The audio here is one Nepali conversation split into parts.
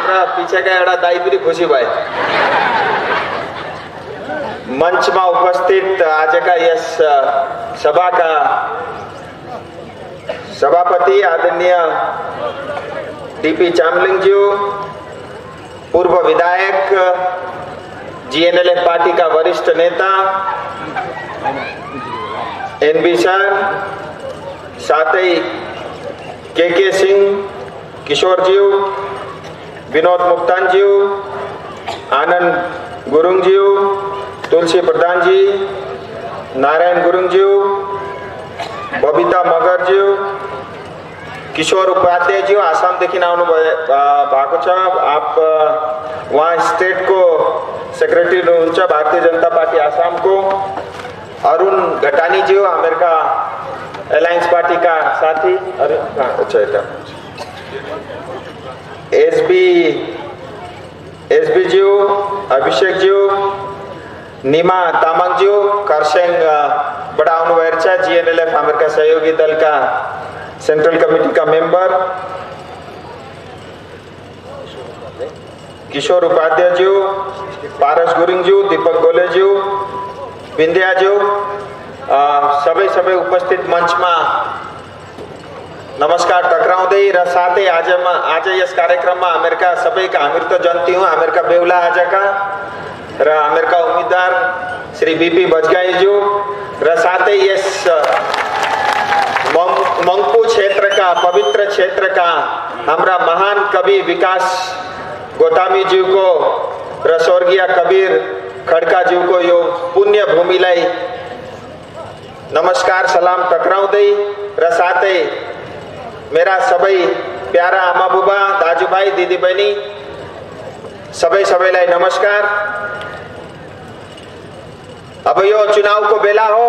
हाम्रा पिछेका एउटा दाइ पनि खुसी भए। मञ्चमा उपस्थित आजका यस सभाका सभापति आदरणीय टीपी चामलिङज्यू, पूर्व विधायक, जीएनएलएफ पार्टी का वरिष्ठ नेता एनबी सर, साथै के सिंह, किशोरज्यू, विनोद मुक्तानज्यू, आनंद गुरुङज्यू, तुलसी प्रधानजी, नारायण गुरुङज्यू, बबिता मगरज्यू, किशोर उपाध्यायज्यू आसामदेखि आउनु भएको छ। आप वहाँ स्टेटको सेक्रेटरी हुनुहुन्छ भारतीय जनता पार्टी आसामको। अरुण घटानीज्यू अमेरिका एलायंस पार्टी का साथी। एसबी ज्यू, अभिषेक ज्यू, निमा तामाङज्यू खरसाङबाट आउनुभएको छ। जीएनएलएफ अमेरिका सहयोगी दल का सेंट्रल कमिटी का मेंबर किशोर उपाध्यायज्यू, पारस गुरुङज्यू, दीपक गोलेज्यू, विन्द्याज्यू, सबै उपस्थित मंचमा नमस्कार टक्राउँदै र साथै आज यस कार्यक्रममा हामीहरुका सबैका हामीहरु त जन्ती हौं, हामीहरुका बेहुला आजका र हामीहरुका उम्मेदवार श्री बीपी बजगाईज्यू र साथै यस मंगपू क्षेत्रका पवित्र क्षेत्रका हाम्रा महान कवि विकास गोतामीज्यूको र स्वर्गीय कबीर खड्काज्यूको यो पुण्य भूमिलाई नमस्कार सलाम टक्राउँदै र साथै मेरा सबै प्यारा आमा बुबा, दाजुभाइ, दिदीबहिनी सबैलाई नमस्कार। अब यो चुनावको बेला हो।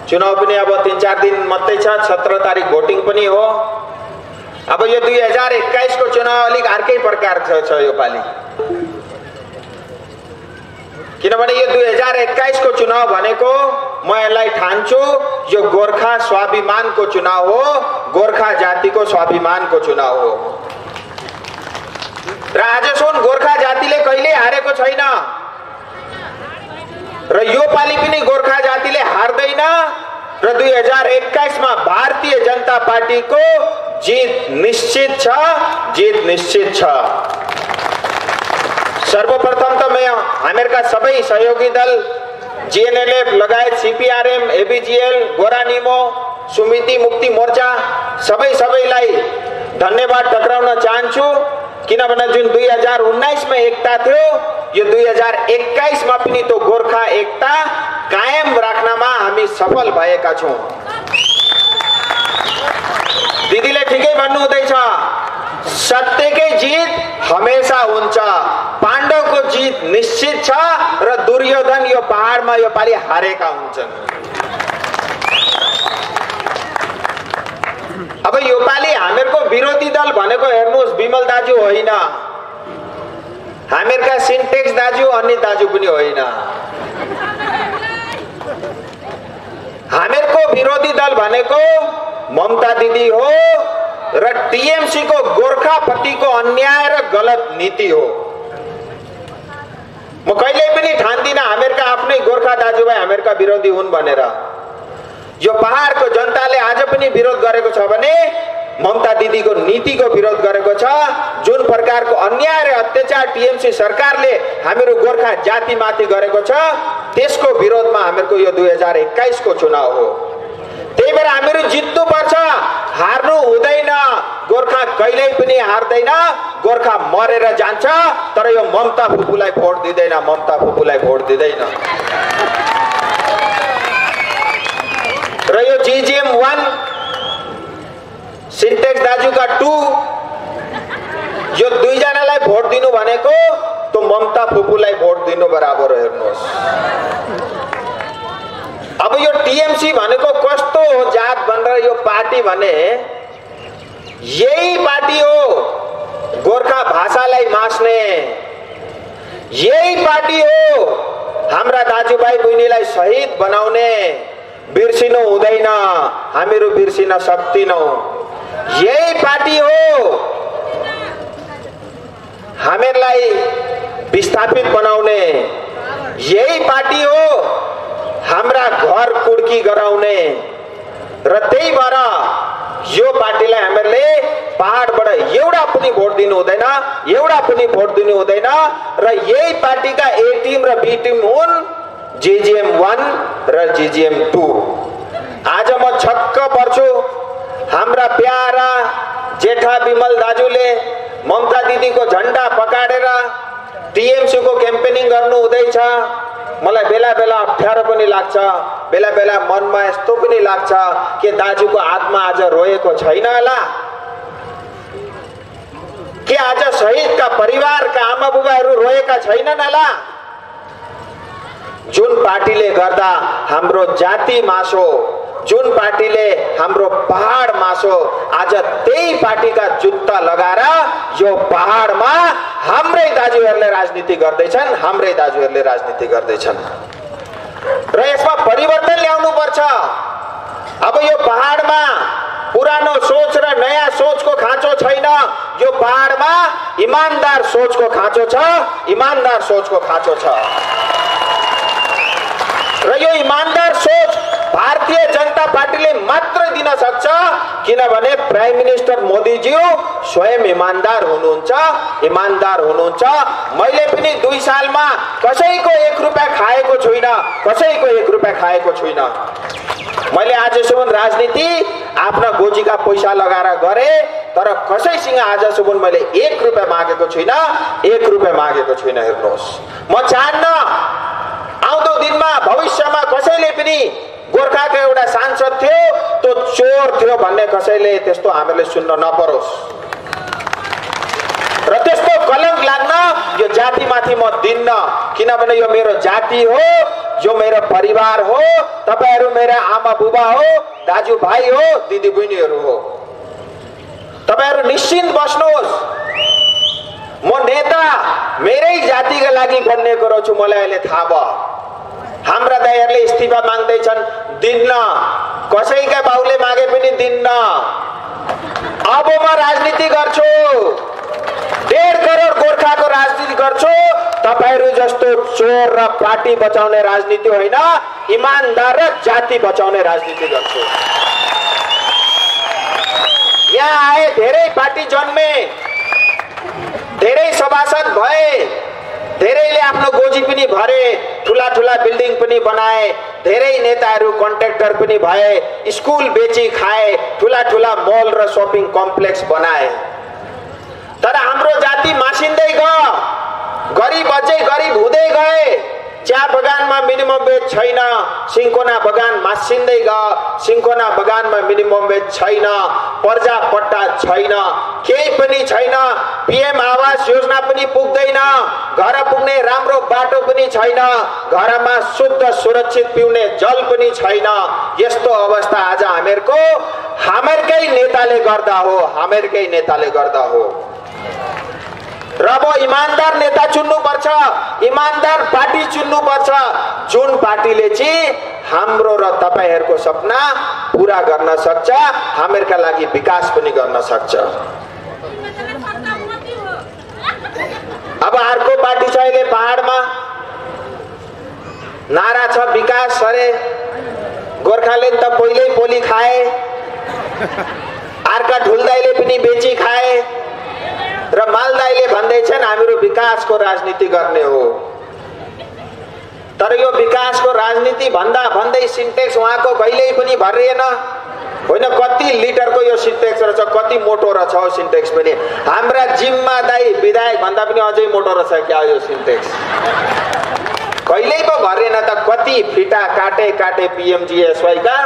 चुनाव पनि अब 3-4 दिन मात्रै छ। 17 तारिक भोटिङ पनि हो। अब यो 2021 को चुनाव अलिक अर्कै प्रकार छ यो पालि, किनभने यो 2021 को चुनाव भनेको म यसलाई ठान्छु यो गोर्खा स्वाभिमानको चुनाव हो, गोर्खा जातिको स्वाभिमानको चुनाव हो। र आजसम्म गोर्खा जातिले कहिले हारेको छैन र यो पालि पनि गोर्खा जातिले हार्दैन र 2021 मा भारतीय जनता पार्टी को जीत निश्चित छ, जीत निश्चित छ। सर्वप्रथम त मैं हामीहरुका सबै सहयोगी दल जीएनएलएफ लगायत सीपीआरएम, एबीजीएल, गोरानिमो, सुमिति मुक्ति मोर्चा सबैलाई धन्यवाद टक्राउन चाहन्छु, किनभने जुन 2019 मा एकता थियो यो 2021 मा पनि तो गोर्खा एकता कायम राख्नमा हामी सफल भएका छौं। दिदीले ठिकै भन्नु हुँदैछ, सत्यकै जीत हमेशा हुन्छ, पाण्डवको जीत निश्चित छ र दुर्योधन यो पहाडमा यो पालि हारेका हुन्छन्। अब यो पालि हामीहरुको विरोधी दल भनेको हेर्नुस् विमल दाजु होइन, हामीहरुका सिन्टेक्स दाजु अन्य दाजु पनि होइन। हामीहरुको विरोधी दल भनेको ममता दिदी हो र टीएमसी को गोर्खापति को अन्याय र गलत नीति हो। म कहिल्यै पनि ठान्दिन हामीहरुका आफ्नै गोर्खा दाजुभाइ हामीहरुका विरोधी हुन् भनेर। यो पहाडको जनताले आज पनि विरोध गरेको छ भने ममता दिदी को नीति को विरोध गरेको छ। जुन प्रकारको अन्याय र अत्याचार टीएमसी सरकारले हामीहरु गोर्खा जाति माथि गरेको छ त्यसको विरोधमा हामीहरुको यो 2021 को चुनाव हो। त्यही भएर हामीहरु जित्नु पर्छ, हार्नु हुँदैन। गोर्खा कहिल्यै पनि हार्दैन, गोर्खा मरेर जान्छ, तर यो ममता फुपूलाई भोट दिदैन, ममता फुपूलाई भोट दिदैन। र यो जीजीएम 1 सिन्टेक्स दाजुका 2 यो दुई जनालाई भोट दिनु भनेको तो ममता फुपूलाई भोट दिनु बराबर हो। हेर्नुहोस्, अब यो टीएमसी भनेको कस्तो हो जात भनेर यो पार्टी भने यही पार्टी हो गोर्खा भाषालाई मास्ने, यही पार्टी हो हाम्रा दाजुभाइ बहिनीलाई शहीद बनाउने। बिर्सिनु हुँदैन, हामीहरु बिर्सिन सक्दिनौं। यही पार्टी हो हामीलाई विस्थापित बनाउने, यही पार्टी हो हाम्रा घर कुड्की गराउने। र त्यही भएर यो पार्टीलाई हामीले पहाडबाट एउटा पनि भोट दिनु हुँदैन, एउटा पनि भोट दिनु हुँदैन। र यही पार्टीका ए टिम र बी टिम हुन् JGM 1 र JGM 2। आज म छक्क पर्छु, हाम्रा प्यारा जेठा विमल दाजुले ममता दिदीको झण्डा पकाडेर टिएमसी को क्याम्पेनिङ गर्नु हुँदैछ। मलाई बेला बेला अप्ठ्यारो पनि लाग्छ, बेला बेला मनमा यस्तो पनि लाग्छ कि दाजुको आत्मा आज रोएको छैन होला, कि आज शहीदका परिवारका आमा बुबाहरू रोएका छैनन् होला। जुन पार्टीले गर्दा हाम्रो जाति मासो, जुन पार्टीले हाम्रो पहाड मासो, आज त्यही पार्टीका जुत्ता लगाएर यो पहाडमा हाम्रै दाजुहरूले राजनीति गर्दैछन्, हाम्रै दाजुहरूले राजनीति गर्दैछन्। र यसमा परिवर्तन ल्याउनु पर्छ। अब यो पहाडमा पुरानो सोच र नयाँ सोचको खाँचो छैन, यो पहाडमा इमानदार सोचको खाँचो छ, इमानदार सोचको खाँचो छ। र यो इमानदार सोच भारतीय जनता पार्टीले मात्र दिन सक्छ, किनभने प्राइम मिनिस्टर मोदीज्यू स्वयं इमानदार हुनुहुन्छ, इमानदार हुनुहुन्छ। मैले पनि 2 सालमा कसैको 1 रुपैयाँ खाएको छुइनँ, कसैको 1 रुपैयाँ खाएको छुइनँ। मैले आजसम्म राजनीति आफ्ना गोजीका पैसा लगाएर गरे, तर कसैसँग आजसम्म मैले 1 रुपैयाँ मागेको छुइनँ, 1 रुपैयाँ मागेको छुइनँ। हेर्नुहोस्, म चाहन्न आउँदो दिनमा भविष्यमा कसैले पनि गोर्खाको एउटा सांसद थियो त्यो चोर थियो भन्ने कसैले त्यस्तो हामीले सुन्न नपरोस्। र त्यस्तो कलंक लाग्न यो जातिमाथि म दिन्न, किनभने यो मेरो जाति हो, यो मेरो परिवार हो, तपाईहरु मेरा आमा बुबा हो, दाजुभाइ हो, दिदी बहिनीहरु हो। तपाईहरु निश्चिन्त बस्नुहोस्, म नेता मेरै जातिका लागि बन्नेको रहेछु, मलाई अहिले थाहा भयो। हाम्रा दाइहरुले इस्तिफा माग्दैछन्, दिन्न, कसैका बाउले मागे पनि दिन्न। अब म राजनीति गर्छु, 1.5 करोड गोर्खाको राजनीति गर्छु। तपाईहरु जस्तो चोर र पार्टी बचाउने राजनीति होइन, इमानदार र जाति बचाउने राजनीति गर्छु। यहाँ आए धेरै पार्टी जन्मे, धेरै सभासद भए, धेरैले आफ्नो गोजी पनि भरे, ठुला ठुला बिल्डिङ पनि बनाए, धेरै नेताहरू कन्ट्र्याक्टर पनि भए, स्कुल बेची खाए, ठुला ठुला मल र शपिङ कम्प्लेक्स बनाए। तर हाम्रो जाति मासिँदै गयो, गरिब अझै गरिब हुँदै गए। चिया बगानमा मिनिमम वेज छैन, सिन्कोना बगान मासिँदै गयो, सिन्कोना बगानमा मिनिमम वेज छैन, पर्जा पट्टा छैन, केही पनि छैन। पीएम आवास योजना पनि पुग्दैन, घर पुग्ने राम्रो बाटो पनि छैन, घरमा शुद्ध सुरक्षित पिउने जल पनि छैन। यस्तो अवस्था आज हामीहरुकै नेताले गर्दा हो, हामीहरुकै नेताले गर्दा हो। र अब इमानदार नेता चुन्नु पर्छ, इमानदार पार्टी चुन्नु पर्छ, जुन पार्टीले चाहिँ हाम्रो र तपाईहरुको सपना पूरा गर्न सक्छ, हामीहरुका लागि विकास पनि गर्न सक्छ। अब अर्को पार्टी छ अहिले पहाडमा, नारा छ विकास अरे, गोर्खाले त पहिल्यै पोली खाए, अर्का ढुल्दाइले पनि बेची खाए, र मालदाईले भन्दैछन् हामीहरू विकासको राजनीति गर्ने हो। तर यो विकासको राजनीति भन्दा भन्दै सिन्टेक्स उहाँको कहिल्यै पनि भरिएन। होइन, कति लिटरको यो सिन्टेक्स रहेछ, कति मोटो रहेछ हो सिन्टेक्स पनि। हाम्रा जिम्मा दाई विधायक भन्दा पनि अझै मोटो रहेछ क्या यो सिन्टेक्स, कहिल्यै पो भरिएन त। कति फिटा काटे काटे पीएमजीएसवाई का,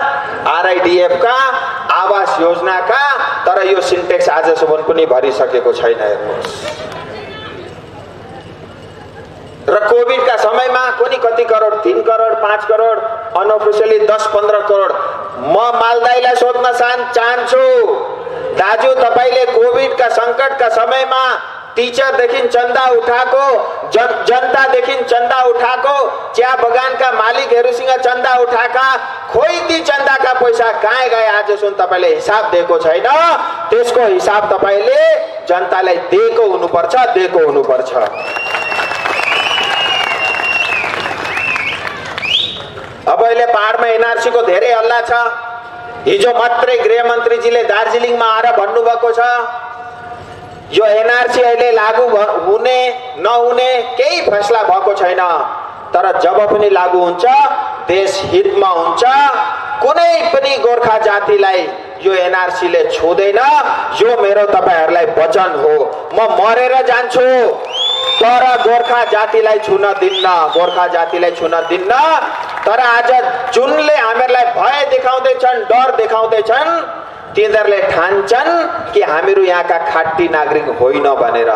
आरआईडीएफ का, आवास योजना का, तर यो सिन्टेक्स आजसम्म पनि भरिसकेको छैन। हेर्नुहोस्, र कोभिड का समयमा कुनै कति करोड, 3 करोड, 5 करोड, अनअफिसियली 10-15 करोड। म मालदाईलाई सोध्न चाहन्छु, दाजु तपाईले कोभिड का संकट का समयमा टिचरदेखि चन्दा उठाएको, जनतादेखि चन्दा उठाएको, चिया बगानका मालिकहरूसँग चन्दा उठाएका, खोइ ती चन्दाका पैसा कहाँ गए आजसम्म तपाईँले हिसाब दिएको छैन। त्यसको हिसाब तपाईँले जनतालाई दिएको हुनुपर्छ। अब अहिले पहाडमा एनआरसी को धेरै हल्ला छ। हिजो मात्रै गृहमन्त्रीजीले दार्जिलिङमा आएर भन्नुभएको छ यो एनआरसी अहिले लागू हुने नहुने केही फैसला भएको छैन, तर जब पनि लागू हुन्छ देश हितमा हुन्छ। कुनै पनि गोर्खा जातिलाई यो एनआरसी ले छुँदैन। यो मेरो तपाईहरुलाई वचन हो। म मरेर जान्छु तर गोर्खा जातिलाई छुन दिन्न। तर आज जुनले हामीलाई भय देखाउँदैछन्, डर देखाउँदैछन्, तिनीहरूले ठान्छन् कि हामीहरू यहाँका खाटी नागरिक होइन भनेर।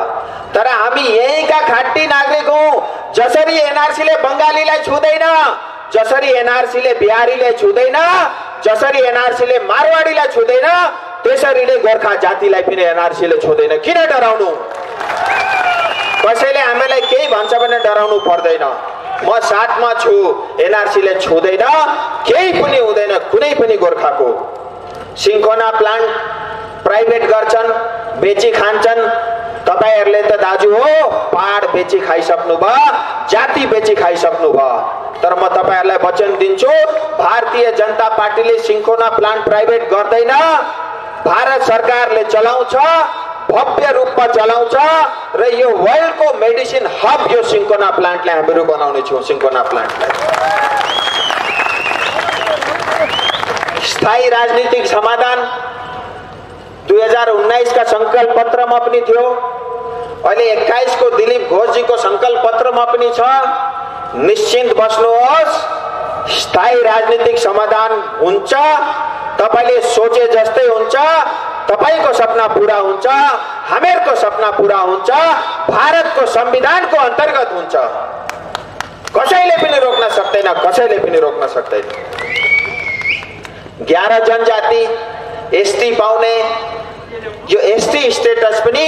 तर हामी यहीँका खाटी नागरिक हौं। जसरी एनआरसी ले बंगालीलाई छुँदैन, जसरी एनआरसी ले बिहारीले छुँदैन, जसरी एनआरसी ले मारवाडीलाई छुँदैन, त्यसरीले गोर्खा जातिलाई पनि एनआरसी ले छुँदैन। किन डराउनु? कसैले हामीलाई केही भन्छ भने डराउनु पर्दैन। म साथमा छु। एनआरसी ले छुँदैन, केही पनि हुँदैन कुनै पनि गोर्खाको। सिन्कोना प्लान्ट प्राइभेट गर्छन्, बेची खान्छन्। तपाईहरुले त दाजु हो पहाड बेची खाइसक्नु भयो, जाति बेची खाइसक्नु भयो। तर म तपाईहरुलाई वचन दिन्छु, भारतीय जनता पार्टीले सिन्कोना प्लान्ट प्राइभेट गर्दैन। भारत सरकारले चलाउँछ, भव्य रूपमा चलाउँछ र यो वर्ल्डको मेडिसिन हब यो सिन्कोना प्लान्टलाई हामीहरू बनाउने छौं। सिन्कोना प्लान्टलाई स्थायी राजनीतिक समाधान 2019 का संकल्प पत्रमा पनि थियो। अहिले 21 को दिलीप घोषजी को संकल्प पत्रमा पनि छ। निश्चिन्त बस्नुहोस्, स्थायी राजनीतिक समाधान हुन्छ। तपाईले सोचे जस्तै हुन्छ। तपाईको सपना पूरा हुन्छ, हामीहरूको सपना पूरा हुन्छ, भारतको संविधानको अन्तर्गत हुन्छ। कसैले पनि रोक्न सक्दैन, कसैले पनि रोक्न सक्दैन। 11 जनजाति एसटी पाउने यो एसटी स्टेटस पनि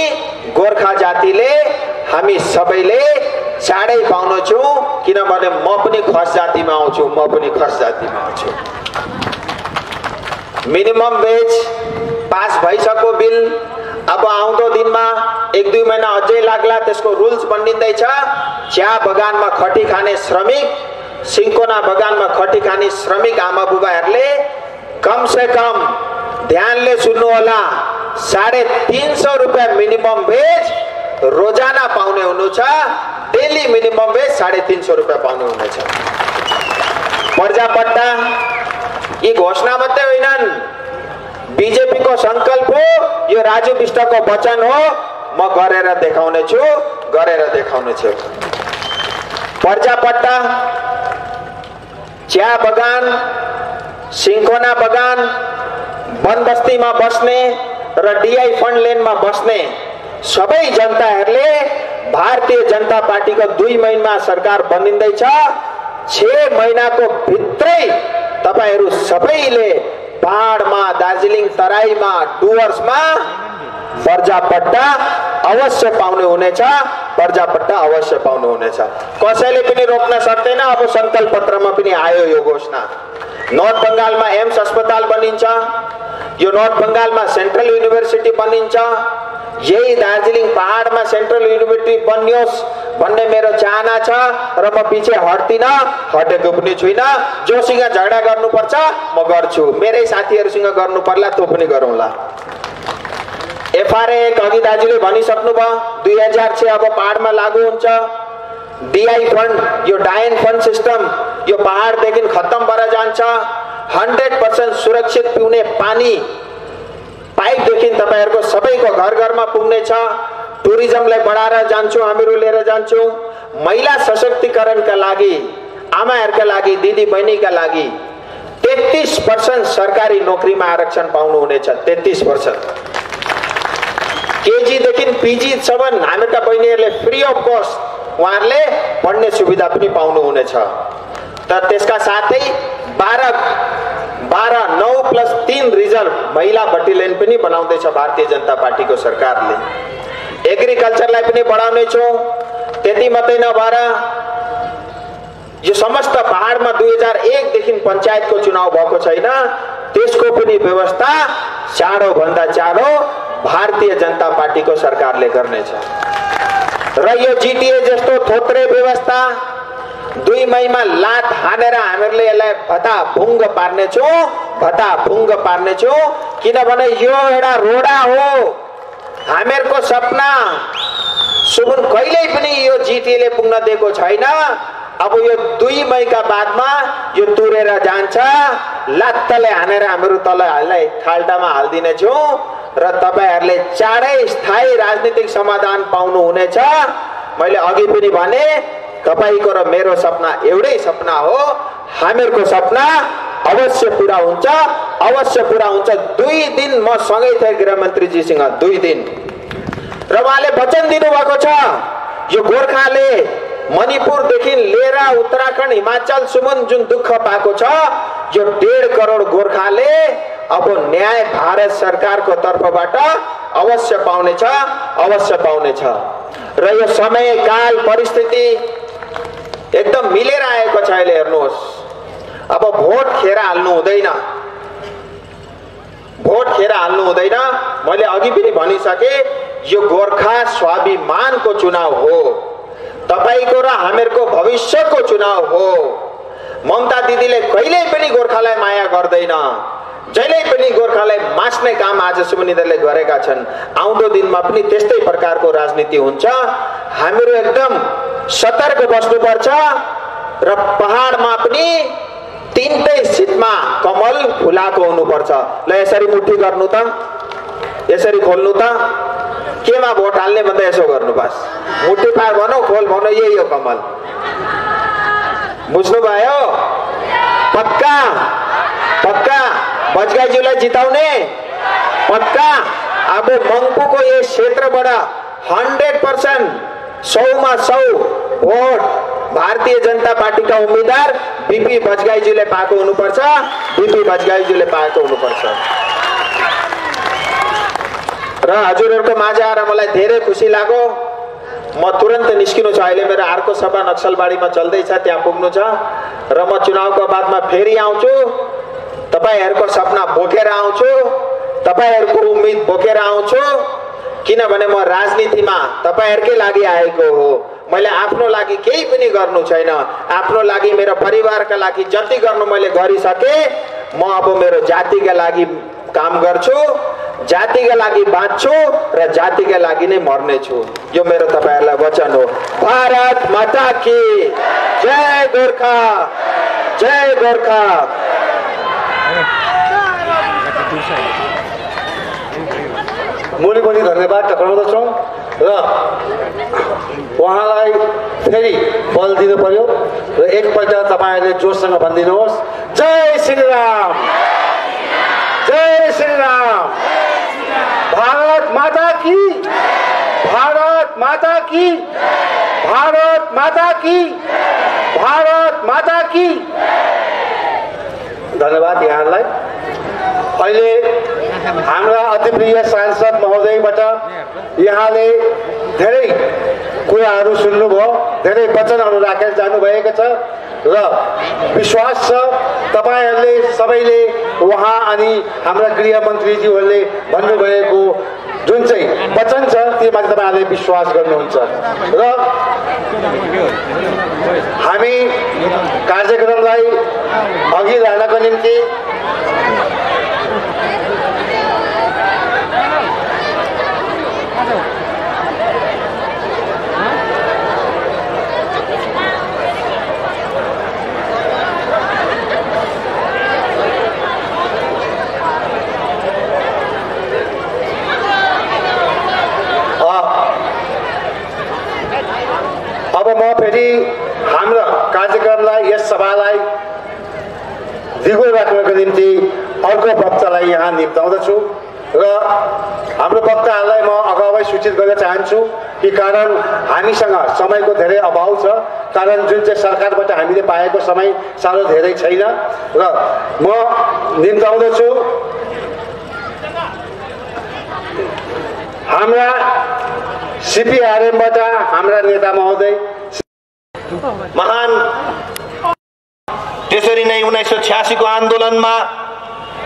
गोर्खा जातिले हामी सबैले चाँडै पाउन छौं। किनभने म पनि खस जातिमा आउँछु। मिनिमम वेज पास भइसक्यो बिल। अब आउँदो दिनमा 1-2 महिना अझै लाग्ला, त्यसको रुल्स बनिँदैछ। चिया बगानमा खटी खाने श्रमिक, सिन्कोना बगानमा खटी खाने श्रमिक आमा बुबाहरूले कम से कम ध्यानले सुन्नु होला, 350 रुपैयाँ मिनिमम वेज रोजाना पाउने हुनुहुन्छ। डेली मिनिमम वेज 350 रुपैयाँ पाउने हुनेछ। पर्जापट्टा यी घोषणा मात्रै होइनन्, बीजेपी को संकल्प हो, यो राजु विष्टको वचन हो। म गरेर देखाउने छु। पर्जापट्टा, चिया बगान, सिन्कोना बगान, बनबस्तीमा बस्ने र डीआई फन्ड लेनमा बस्ने सबै जनताहरूले भारतीय जनता पार्टीको 2 महिनामा सरकार बनिँदैछ। 6 महिनाको भित्रै तपाईहरु सबैले पहाडमा, दार्जिलिङ तराईमा, डुवर्समा पर्जापट्टा अवश्य पाउने हुनेछ। कसैले पनि रोक्न सक्दैन। अब संकल्प पत्रमा पनि आयो यो घोषणा। नर्थ बंगालमा एम्स अस्पताल बनिन्छ। यो नर्थ बंगालमा सेन्ट्रल युनिभर्सिटी बनिन्छ। यही दार्जिलिङ पहाडमा सेन्ट्रल युनिभर्सिटी बन्योस् भन्ने मेरो चाहना छ र म पछि हटेको पनि छैन। जोसँग झगडा गर्नुपर्छ म गर्छु, मेरै साथीहरुसँग गर्नु पर्ला त्यो पनि गरौँला। एफआरए अघि दाजुले भनिसक्नु भयो, 2006 अब पहाडमा लागू हुन्छ। डीआई फन्ड, यो डायन फन्ड सिस्टम यो पहाडदेखि खत्तम भएर जान्छ। 100% सुरक्षित पिउने पानी पाइपदेखि तपाईहरुको सबैको घर घरमा पुग्ने छ। टुरिज्मलाई बढाएर जान्छौं, हामीहरू लिएर जान्छौं। महिला सशक्तिकरणका लागि, आमाहरुका लागि, दिदी बहिनीका लागि 33% सरकारी नोकरीमा आरक्षण पाउनु हुनेछ। 33%। केजी देखि पीजी सम्म हामीका बहिनीहरुले फ्री अफ कस्ट उहाँहरुले पढ्ने सुविधा पनि पाउनु हुनेछ। तर त्यसका साथै 9+3 रिजर्भ महिला बटालियन पनि बनाउँदैछ भारतीय जनता पार्टीको सरकारले। एग्रिकल्चरलाई पनि बढाउने छौं। त्यति मात्रै नभएर यो समस्त पहाडमा 2001 देखि पञ्चायतको चुनाव भएको छैन, त्यसको पनि व्यवस्था चाँडो भन्दा चाँडो भारतीय जनता पार्टीको सरकारले गर्नेछ। र यो जीटीए जस्तो थोत्रे व्यवस्था 2 मईमा लात हानेर हामीहरूले यसलाई भताभुङ्ग पार्नेछौँ, किनभने यो एउटा रोडा हो। हामीहरूको सपना सुबुन कहिल्यै पनि यो जीटीएले पुग्न दिएको छैन। अब यो 2 मईका बादमा यो तुरेर जान्छ, लात्तले हानेर हामीहरू तललाई खाल्टामा हाल्दिनेछौँ र तपाईहरुले चाँडै स्थायी राजनीतिक समाधान पाउनु हुनेछ। मैले अघि पनि भने तपाईको र मेरो सपना एउटै सपना हो। हामीहरूको सपना अवश्य पूरा हुन्छ, अवश्य पूरा हुन्छ। 2 दिन म सँगै थिएँ गृहमन्त्रीजीसँग, 2 दिन, र उहाँले वचन दिनुभएको छ यो गोर्खाले मणिपुरदेखि लिएर उत्तराखण्ड हिमाचल सुमुन जुन दुःख पाएको छ, यो 1.5 करोड गोर्खाले अब न्याय भारत सरकारको तर्फबाट अवश्य पाउनेछ, अवश्य पाउनेछ। र यो समय काल परिस्थिति एकदम मिलेर आएको छ। अहिले हेर्नुहोस्, अब भोट खेर हाल्नु हुँदैन, भोट खेर हाल्नु हुँदैन। मैले अघि पनि भनिसके यो गोर्खा स्वाभिमानको चुनाव हो, तपाईको र हामीहरूको भविष्यको चुनाव हो। ममता दिदीले कहिल्यै पनि गोर्खालाई माया गर्दैन, जहिले पनि गोर्खालाई मास्ने काम आजसम्म यिनीहरूले गरेका छन्। आउँदो दिनमा पनि त्यस्तै प्रकारको राजनीति हुन्छ। हामीहरू एकदम सतर्क बस्नुपर्छ र पहाडमा पनि 3टै सिटमा कमल फुलाको हुनुपर्छ। ल यसरी मुठी गर्नु त, यसरी खोल्नु त, केमा भोट हाल्ने भन्दा यसो गर्नु बस। मुठी पार भनौ, खोल भनौ, यही हो कमल। बुझ्नु भयो? पक्का पक्का बजगाईज्यूलाई जिताउने पक्का। अब मङ्पुको यस क्षेत्रबाट 100% 100मा 100 भोट भारतीय जनता पार्टीका उम्मेदवार बीपी बजगाईज्यूले पाएको हुनुपर्छ, बीपी बजगाईज्यूले पाएको हुनुपर्छ। र हजुरहरुको माझ आएर मलाई धेरै खुसी लाग्यो। म तुरन्त निस्किनु छ, अहिले मेरो अर्को सभा नक्सलबाडीमा चल्दैछ, त्यहाँ पुग्नु छ र म चुनावको बादमा फेरि आउँछु। तपाईहरुको सपना बोकेर आउँछु, तपाईहरुको उम्मेद बोकेर आउँछु, किनभने म राजनीतिमा तपाईहरुकै लागि आएको हो। मैले आफ्नो लागि केही पनि गर्नु छैन, आफ्नो लागि मेरो परिवारका लागि जति गर्नु मैले गरिसके। म अब मेरो जातिका लागि काम गर्छु, जातिका लागि बाँच्छु र जातिका लागि नै मर्ने छु। यो मेरो तपाईहरुलाई वचन हो। भारत माता की जय, गोर्खा जय, गोर्खा। मुली पनि धन्यवाद टक्राउँदछौँ र उहाँलाई फेरि बल दिनु पर्यो र एकपल्ट तपाईहरुले जोशसँग भनिदिनुहोस्, जय श्री राम, जय श्री राम। भारत माता की, भारत माता की, भारत माता की, भारत माता की। धन्यवाद यहाँलाई। अहिले हाम्रा अतिप्रिय सांसद महोदयबाट यहाँले धेरै कुराहरू सुन्नुभयो, धेरै वचनहरू राखेर जानुभएको छ र विश्वास छ तपाईहरुले सबैले उहाँ अनि हाम्रा गृहमन्त्रीज्यूहरूले भन्नुभएको जुन चाहिँ वचन छ त्यसमाथि तपाईहरुले विश्वास गर्नुहुन्छ र हामी कार्यक्रमलाई अघि लानको निम्ति अब म फेरि हाम्रो कार्यक्रमलाई, यस सभालाई दिगो राख्नको निम्ति अर्को वक्तालाई यहाँ निम्ताउँदछु र हाम्रो वक्ताहरूलाई म अगावै सूचित गर्न चाहन्छु कि कारण हामीसँग समयको धेरै अभाव छ, कारण जुन चाहिँ सरकारबाट हामीले पाएको समय साह्रो धेरै छैन र म निम्ताउँदछु हाम्रा सीपीआरएमबाट हाम्रा नेता महोदय महान त्यसरी नै 1986 को आन्दोलनमा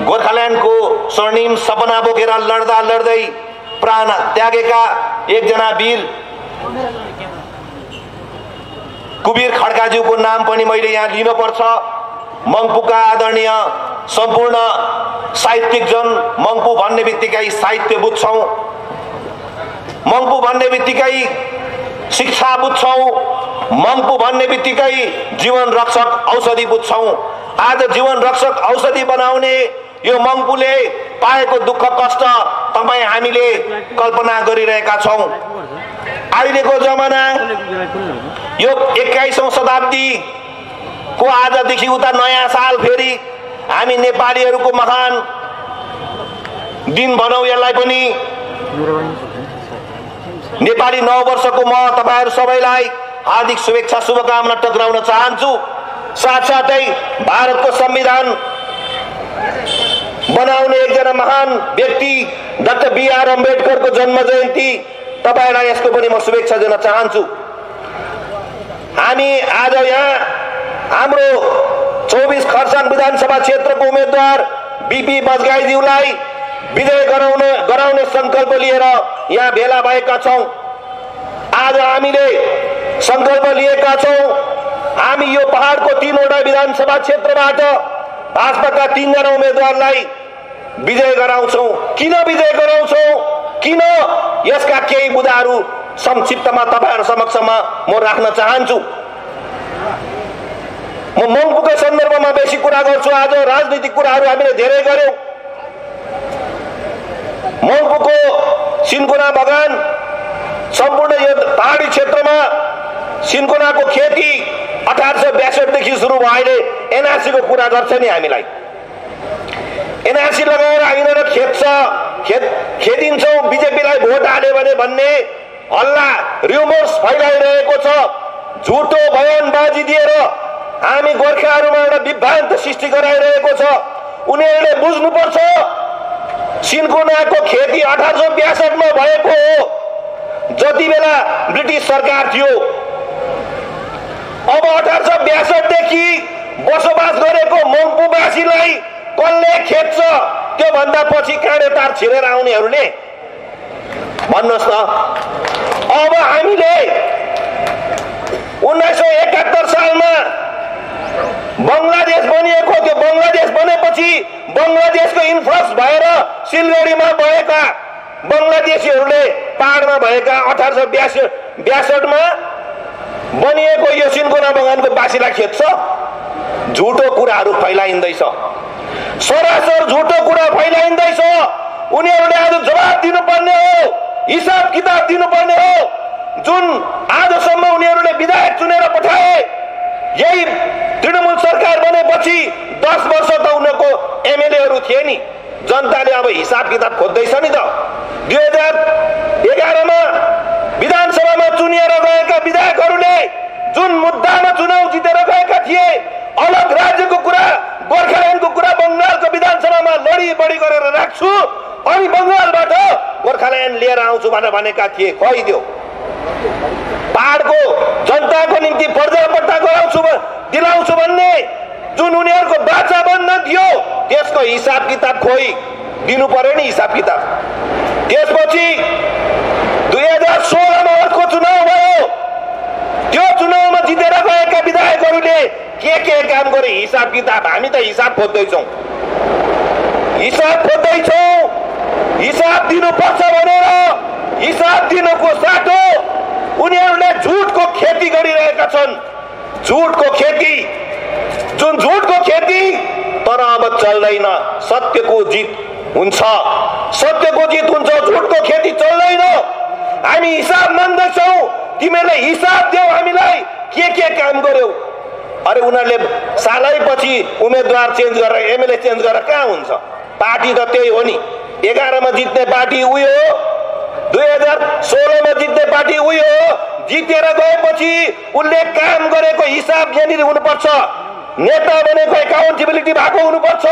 गोर्खाल्यान्डको स्वर्णिम सपना बोकेर लड्दा लड्दै प्राण त्यागेका एकजना वीर कुबीर खड्काज्यूको नाम पनि मैले यहाँ लिनुपर्छ। मङ्पुका आदरणीय सम्पूर्ण साहित्यिकजन, मङ्पु भन्ने बित्तिकै साहित्य बुझ्छौँ, मङ्पु भन्ने बित्तिकै शिक्षा बुझ्छौँ, मङ्पु भन्ने बित्तिकै जीवन रक्षक औषधि बुझ्छौँ। आज जीवन रक्षक औषधि बनाउने यो मङ्पुले पाएको दुःख कष्ट तपाईँ हामीले कल्पना गरिरहेका छौँ। अहिलेको जमाना यो 21औं शताब्दीको आजदेखि उता नयाँ साल फेरि हामी नेपालीहरूको महान दिन भनौँ यसलाई पनि। नेपाली नववर्षको म तपाईहरु सबैलाई हार्दिक शुभेच्छा शुभकामना टक्राउन चाहन्छु। साथसाथै भारतको संविधान बनाउने एकजना महान व्यक्ति डाक्टर बीआर अम्बेडकरको जन्म जयन्ती तपाईहरुलाई यसको पनि म शुभेच्छा दिन चाहन्छु। हामी आज यहाँ हाम्रो 24 खरसाङ विधानसभा क्षेत्रको उम्मेदवार बीपी बजगाईज्यूलाई विजय गराउने संकल्प लिएर यहाँ भेला भएका छौं। आज हामीले संकल्प लिएका छौं, हामी यो पहाडको 3वटा विधानसभा क्षेत्रबाट भाजपाका 3 जना उम्मेदवारलाई विजय गराउँछौं। किन विजय गराउँछौं, किन यसका केही मुद्दाहरू संक्षिप्तमा तपाईहरु समक्षमा म राख्न चाहन्छु। म मङ्पुको सन्दर्भमा बेसी कुरा गर्छु। आज राजनीतिक कुराहरू हामीले धेरै गर्यौं। मङ्पुको सिन्कोना बगान सम्पूर्ण यो पहाडी क्षेत्रमा सिन्कोनाको खेती 1862 देखि सुरु भएले एनआरसी को कुरा गर्छ नि हामीलाई। एनआरसी लगाएर हिँडेर खेदिन्छौं, बीजेपीलाई भोट हाल्यो भने भन्ने हल्ला र्युमर्स फैलाइरहेको छ। झुटो बयानबाजी दिएर हामी गोर्खाहरूमा एउटा विभ्रान्त सृष्टि गराइरहेको छ। उनीहरूले बुझ्नुपर्छ सिन्कोनाको खेती 1862 मा भएको हो, जति बेला ब्रिटिस सरकार थियो। अब 1862 देखि बसोबास गरेको मङ्पुवासीलाई कसले खेद्छ? त्यो भन्दा पछि काँडे तार छिरेर आउनेहरूले भन्नुहोस् न। अब हामीले 1971 सालमा बंगलादेश बनिएको थियो। बंगलादेश बनेपछि बंगलादेशको इन्फ्लक्स भएर सिलगढीमा भएका बंगलादेशीहरूले पहाडमा भएका 1862 मा बनिएको यो सिन्कोना बगानको बासीलाई खेद्छ। झुटो कुराहरू फैलाइँदैछ, सरासर झुटो कुरा फैलाइँदैछ। उनीहरूले आज जवाब दिनुपर्ने हो, हिसाब किताब दिनुपर्ने हो। जुन आजसम्म उनीहरूले विधायक चुनेर पठाए, यही तृणमूल सरकार बनेपछि 10 वर्ष त उनीहरूको एमएलएहरू थिए नि। जनताले अब हिसाब किताब खोज्दैछ नि त। 2011 मा विधानसभामा चुनिएर गएका विधायकहरूले जुन मुद्दामा चुनाव जितेर गएका थिए, अलग राज्यको कुरा, गोर्खाल्यान्डको कुरा बंगालको विधानसभामा लडी गरेर राख्छु अनि बंगालबाट गोर्खाल्यान्ड लिएर आउँछु भनेर भनेका थिए। खै पहाडको जनताको निम्ति पर्जापट्टा दिलाउँछु भन्ने जुन उनीहरूको बाचा बन्धन थियो, त्यसको हिसाब किताब खोइ दिनु पर्यो नि हिसाब किताब। त्यसपछि 2016 मा अर्को चुनाव भयो। त्यो चुनावमा जितेर गएका विधायकहरूले के काम गरे हिसाब किताब हामी त हिसाब खोज्दैछौँ। हिसाब दिनुपर्छ भनेर हिसाब दिनुको साटो उनीहरूले झुटको खेती गरिरहेका छन्। झुटको खेती, जुन झुटको खेती तर अब चल्दैन। सत्यको जित हुन्छ, सत्यको जित हुन्छ, झुटको खेती चल्दैन। हामी हिसाब माग्दैछौँ, तिमीहरूले हिसाब देऊ हामीलाई के काम गर्यौ। अरे उनीहरूले सालैपछि उम्मेदवार चेन्ज गरेर एमएलए चेन्ज गरेर कहाँ हुन्छ? पार्टी त त्यही हो नि। 11 मा जित्ने पार्टी उही हो, 2016 मा जित्ने पार्टी उही हो। जितेर गएपछि उनले काम गरेको हिसाब यहाँनिर हुनुपर्छ। नेता बनेको एकाउन्टेबिलिटी भएको हुनुपर्छ।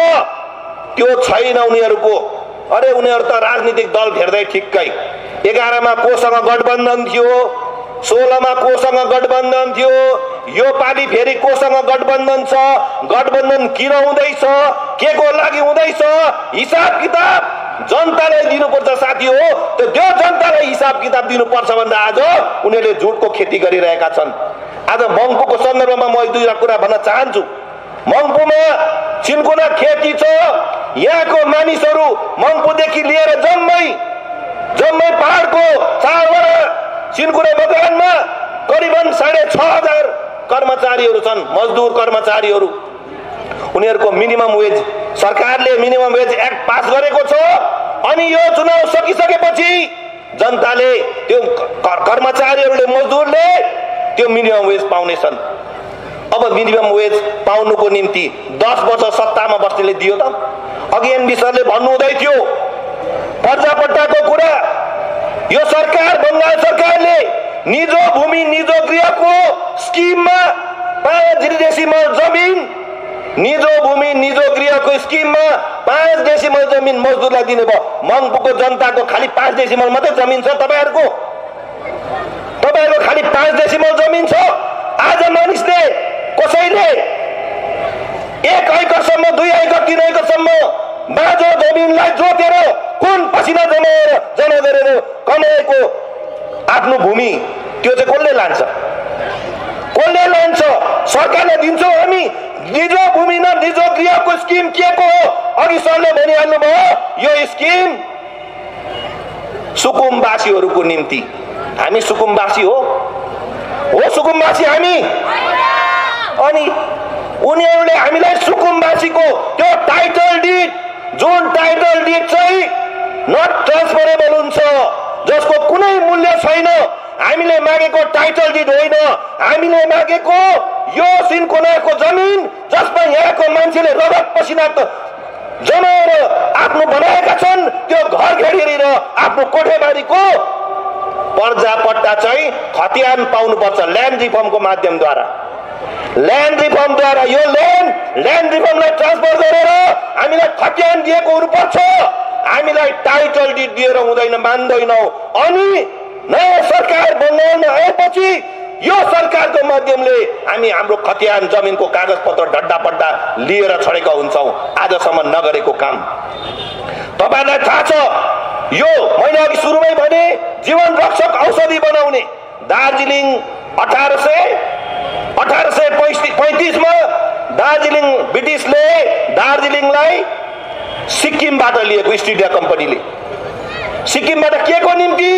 त्यो छैन उनीहरूको। अरे उनीहरू त राजनीतिक दल फेर्दै ठिक्कै 11 मा कोसँग गठबन्धन थियो, 16 मा कोसँग गठबन्धन थियो, यो पालि फेरि कोसँग गठबन्धन छ, गठबन्धन किन हुँदैछ, के को लागि हुँदैछ, हिसाब किताब जनताले दिनुपर्छ साथी हो। त्यो जनतालाई हिसाब किताब दिनुपर्छ भन्दा आज उनीहरूले झुटको खेती गरिरहेका छन्। आज मङ्पुको सन्दर्भमा म दुईवटा कुरा भन्न चाहन्छु। मङ्पुमा सिन्कोना खेती छ, यहाँको मानिसहरू मङ्पुदेखि लिएर जम्मै पहाडको 4 वटा सिन्कोना बगानमा करिबन 6,500 कर्मचारीहरू छन्, मजदुर कर्मचारीहरू। उनीहरूको मिनिमम वेज सरकारले मिनिमम वेज एक्ट पास गरेको छ। अनि यो चुनाव सकिसकेपछि जनताले त्यो कर्मचारीहरूले मजदुरले त्यो मिनिमम वेज पाउनेछन्। अब मिनिमम वेज पाउनुको निम्ति 10 वर्ष सत्तामा बस्नेले दियो त। अघि एनबी सरले भन्नुहुँदै थियो पर्जापट्टाको कुरा। यो सरकार बङ्गाल सरकारले निजो भूमि निजो गृहको स्किममा 5 डेसिमल जमिन, निजो भूमि निजो गृहको स्किममा 5 डेसिमल जमिन मजदुरलाई दिने भयो। मङ्पुको जनताको खालि 5 डेसिमल मात्रै जमिन छ। तपाईँहरूको खालि 5 डेसिमल जमिन छ। आज मानिसले कसैले 1 एकरसम्म 2 एकर 3 एकरसम्म बाँझो जमिनलाई जोतेर कुन पसिना जमा गरेर कमाएको आफ्नो भूमि त्यो चाहिँ कसले लान्छ? सरकारले दिन्छौँ हामी। निजो भूमि न निजो गृहको स्किम के को हो? अघि सरले भनिहाल्नु भयो यो स्किम सुकुमवासीहरूको निम्ति। हामी सुकुमवासी हो सुकुमवासी हामी। अनि उनीहरूले हामीलाई सुकुमवासीको त्यो टाइटल डिड, जुन टाइटल डिड चाहिँ नट ट्रान्सफरेबल हुन्छ, जसको कुनै मूल्य छैन, हामीले मागेको टाइटल डिड होइन, हामीले मागेको यो सिन्कोनाको जमिन जसमा यहाँको मान्छेले रगत पसिना जमाएर आफ्नो बनाएका छन्, त्यो घर घेरी र आफ्नो कोठेबारीको पर्जापट्टा चाहिँ खतियान पाउनुपर्छ ल्यान्ड रिफर्मको माध्यमद्वारा। ल्यान्ड रिफर्मद्वारा यो ल्यान्ड रिफर्मलाई ट्रान्सफर गरेर हामीलाई खतियान दिएको हुनुपर्छ। हामीलाई टाइटल डिड दिएर हुँदैन, मान्दैनौँ। अनि नयाँ सरकार बङ्गालमा आएपछि यो सरकारको माध्यमले हामी हाम्रो खतियान जमिनको कागजपत्र ढड्डापड्डा लिएर छोडेका हुन्छौँ। आजसम्म नगरेको काम तपाईहरुलाई थाहा छ। यो मैले अघि सुरुमै भने जीवन रक्षक औषधि बनाउने दार्जिलिङ 1835 मा दार्जिलिङ ब्रिटिसले दार्जिलिङलाई सिक्किमबाट लिएको ईस्ट इन्डिया कम्पनीले। सिक्किमबाट के को निम्ति?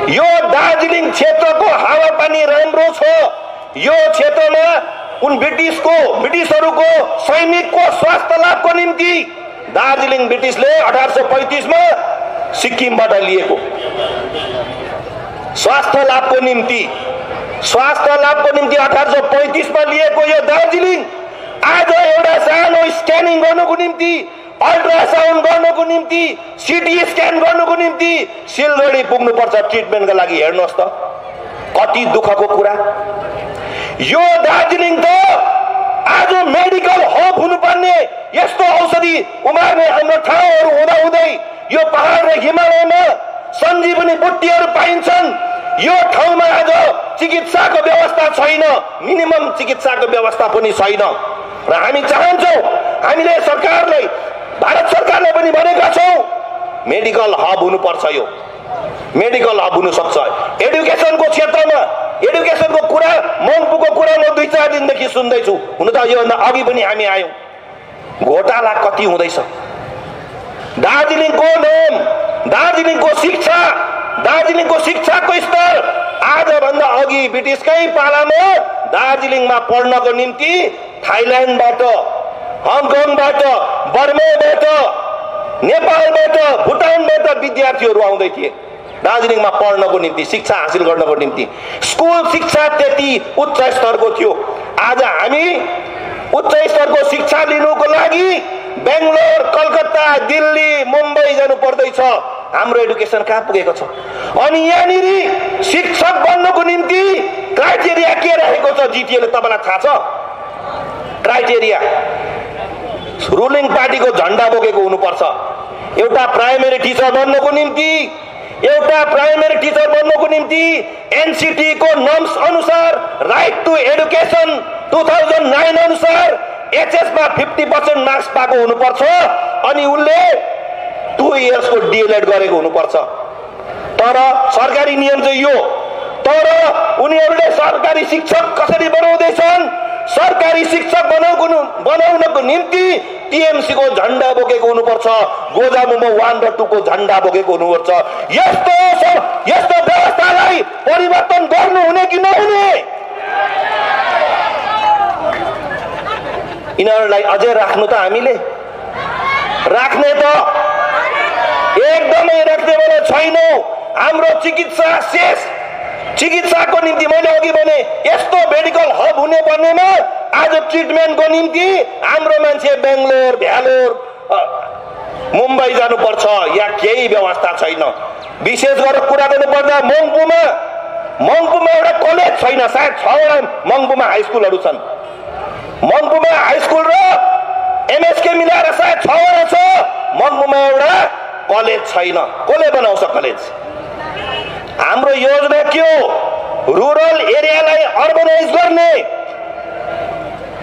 यो दार्जिलिङ क्षेत्रको हावापानी राम्रो छ, यो क्षेत्रमा उन ब्रिटिसहरूको सैनिकको स्वास्थ्य लाभको निम्ति दार्जिलिङ ब्रिटिसले 1835 मा सिक्किमबाट लिएको स्वास्थ्य लाभको निम्ति 1835 मा लिएको यो दार्जिलिङ आज एउटा सानो स्क्यानिङ गर्नको निम्ति, अल्ट्रासाउन्ड गर्नको निम्ति, सिटी स्क्यान गर्नको निम्ति सिलगढी पुग्नुपर्छ ट्रिटमेन्टका लागि। हेर्नुहोस् त कति दुःखको कुरा। यो दार्जिलिङ त आज मेडिकल हब हुनुपर्ने, यस्तो औषधि उमार्ने हाम्रो ठाउँहरू हुँदाहुँदै यो पहाड र हिमालयमा सञ्जीवनी बुट्टीहरू पाइन्छन्। यो ठाउँमा आज चिकित्साको व्यवस्था छैन, मिनिमम चिकित्साको व्यवस्था पनि छैन। र हामी चाहन्छौँ, हामीले सरकारलाई, भारत सरकारलाई पनि भनेका छौँ मेडिकल हब हुनुपर्छ। यो मेडिकल हब हुन सक्छ। एडुकेसनको क्षेत्रमा एडुकेसनको कुरा, मङ्पुको कुरा म 2-4 दिनदेखि सुन्दैछु। हुन त योभन्दा अघि पनि हामी आयौँ। घोटाला कति हुँदैछ। दार्जिलिङको नाम, दार्जिलिङको शिक्षाको स्तर आजभन्दा अघि ब्रिटिसकै पालामा दार्जिलिङमा पढ्नको निम्ति थाइल्यान्डबाट, हङकङबाट, बर्माबाट, नेपालबाट, भुटानबाट विद्यार्थीहरू आउँदै थिए दार्जिलिङमा पढ्नको निम्ति, शिक्षा हासिल गर्नको निम्ति। स्कुल शिक्षा त्यति उच्च स्तरको थियो। आज हामी उच्च स्तरको शिक्षा लिनुको लागि बेङ्गलोर, कलकत्ता, दिल्ली, मुम्बई जानु पर्दैछ। हाम्रो एडुकेसन कहाँ पुगेको छ? अनि यहाँनिर शिक्षक बन्नको निम्ति क्राइटेरिया के रहेको छ जिटिएले तपाईँलाई थाहा छ? क्राइटेरिया रुलिङ पार्टीको झन्डा बोकेको हुनुपर्छ। एउटा प्राइमेरी टिचर बन्नको निम्ति एउटा प्राइमेरी टिचर बन्नको निम्ति एनसीटी को नर्म्स अनुसार राइट टु एडुकेसन 2009 अनुसार एचएस मा 50% मार्क्स पाएको हुनुपर्छ अनि उनले 2 इयर्स को डीएलएड गरेको हुनुपर्छ। तर सरकारी नियम चाहिँ यो। तर उनीहरूले सरकारी शिक्षक कसरी बनाउँदैछन्? सरकारी शिक्षक बनाउनको निम्ति टीएमसी को झण्डा बोकेको हुनुपर्छ, गोजामुमो 1 र 2 को झण्डा बोकेको हुनुपर्छ। यस्तो व्यवस्थालाई परिवर्तन गर्नु हुने कि नहुने? यिनीहरूलाई अझै राख्नु त हामीले राख्ने त एकदमै राख्नेवाला छैनौं। हाम्रो चिकित्सा शेष चिकित्साको निम्ति मैले अघि भने यस्तो मेडिकल हब हुने पर्नेमा आज ट्रिटमेन्टको निम्ति हाम्रो मान्छे बेंगलोर भ्यालोर मुम्बई जानुपर्छ। यहाँ केही व्यवस्था छैन। विशेष गरेर कुरा गर्नुपर्दा मङ्पुमा एउटा कलेज छैन। सायद 6वटा मङ्पुमा हाई स्कुलहरू छन्। मङ्पुमा हाई स्कुल र एमएसके मिलाएर सायद 6वटा छ। मङ्पुमा एउटा कलेज छैन। कसले बनाउँछ कलेज? हाम्रो योजना के हो? रुरल एरियालाई अर्बनाइज गर्ने,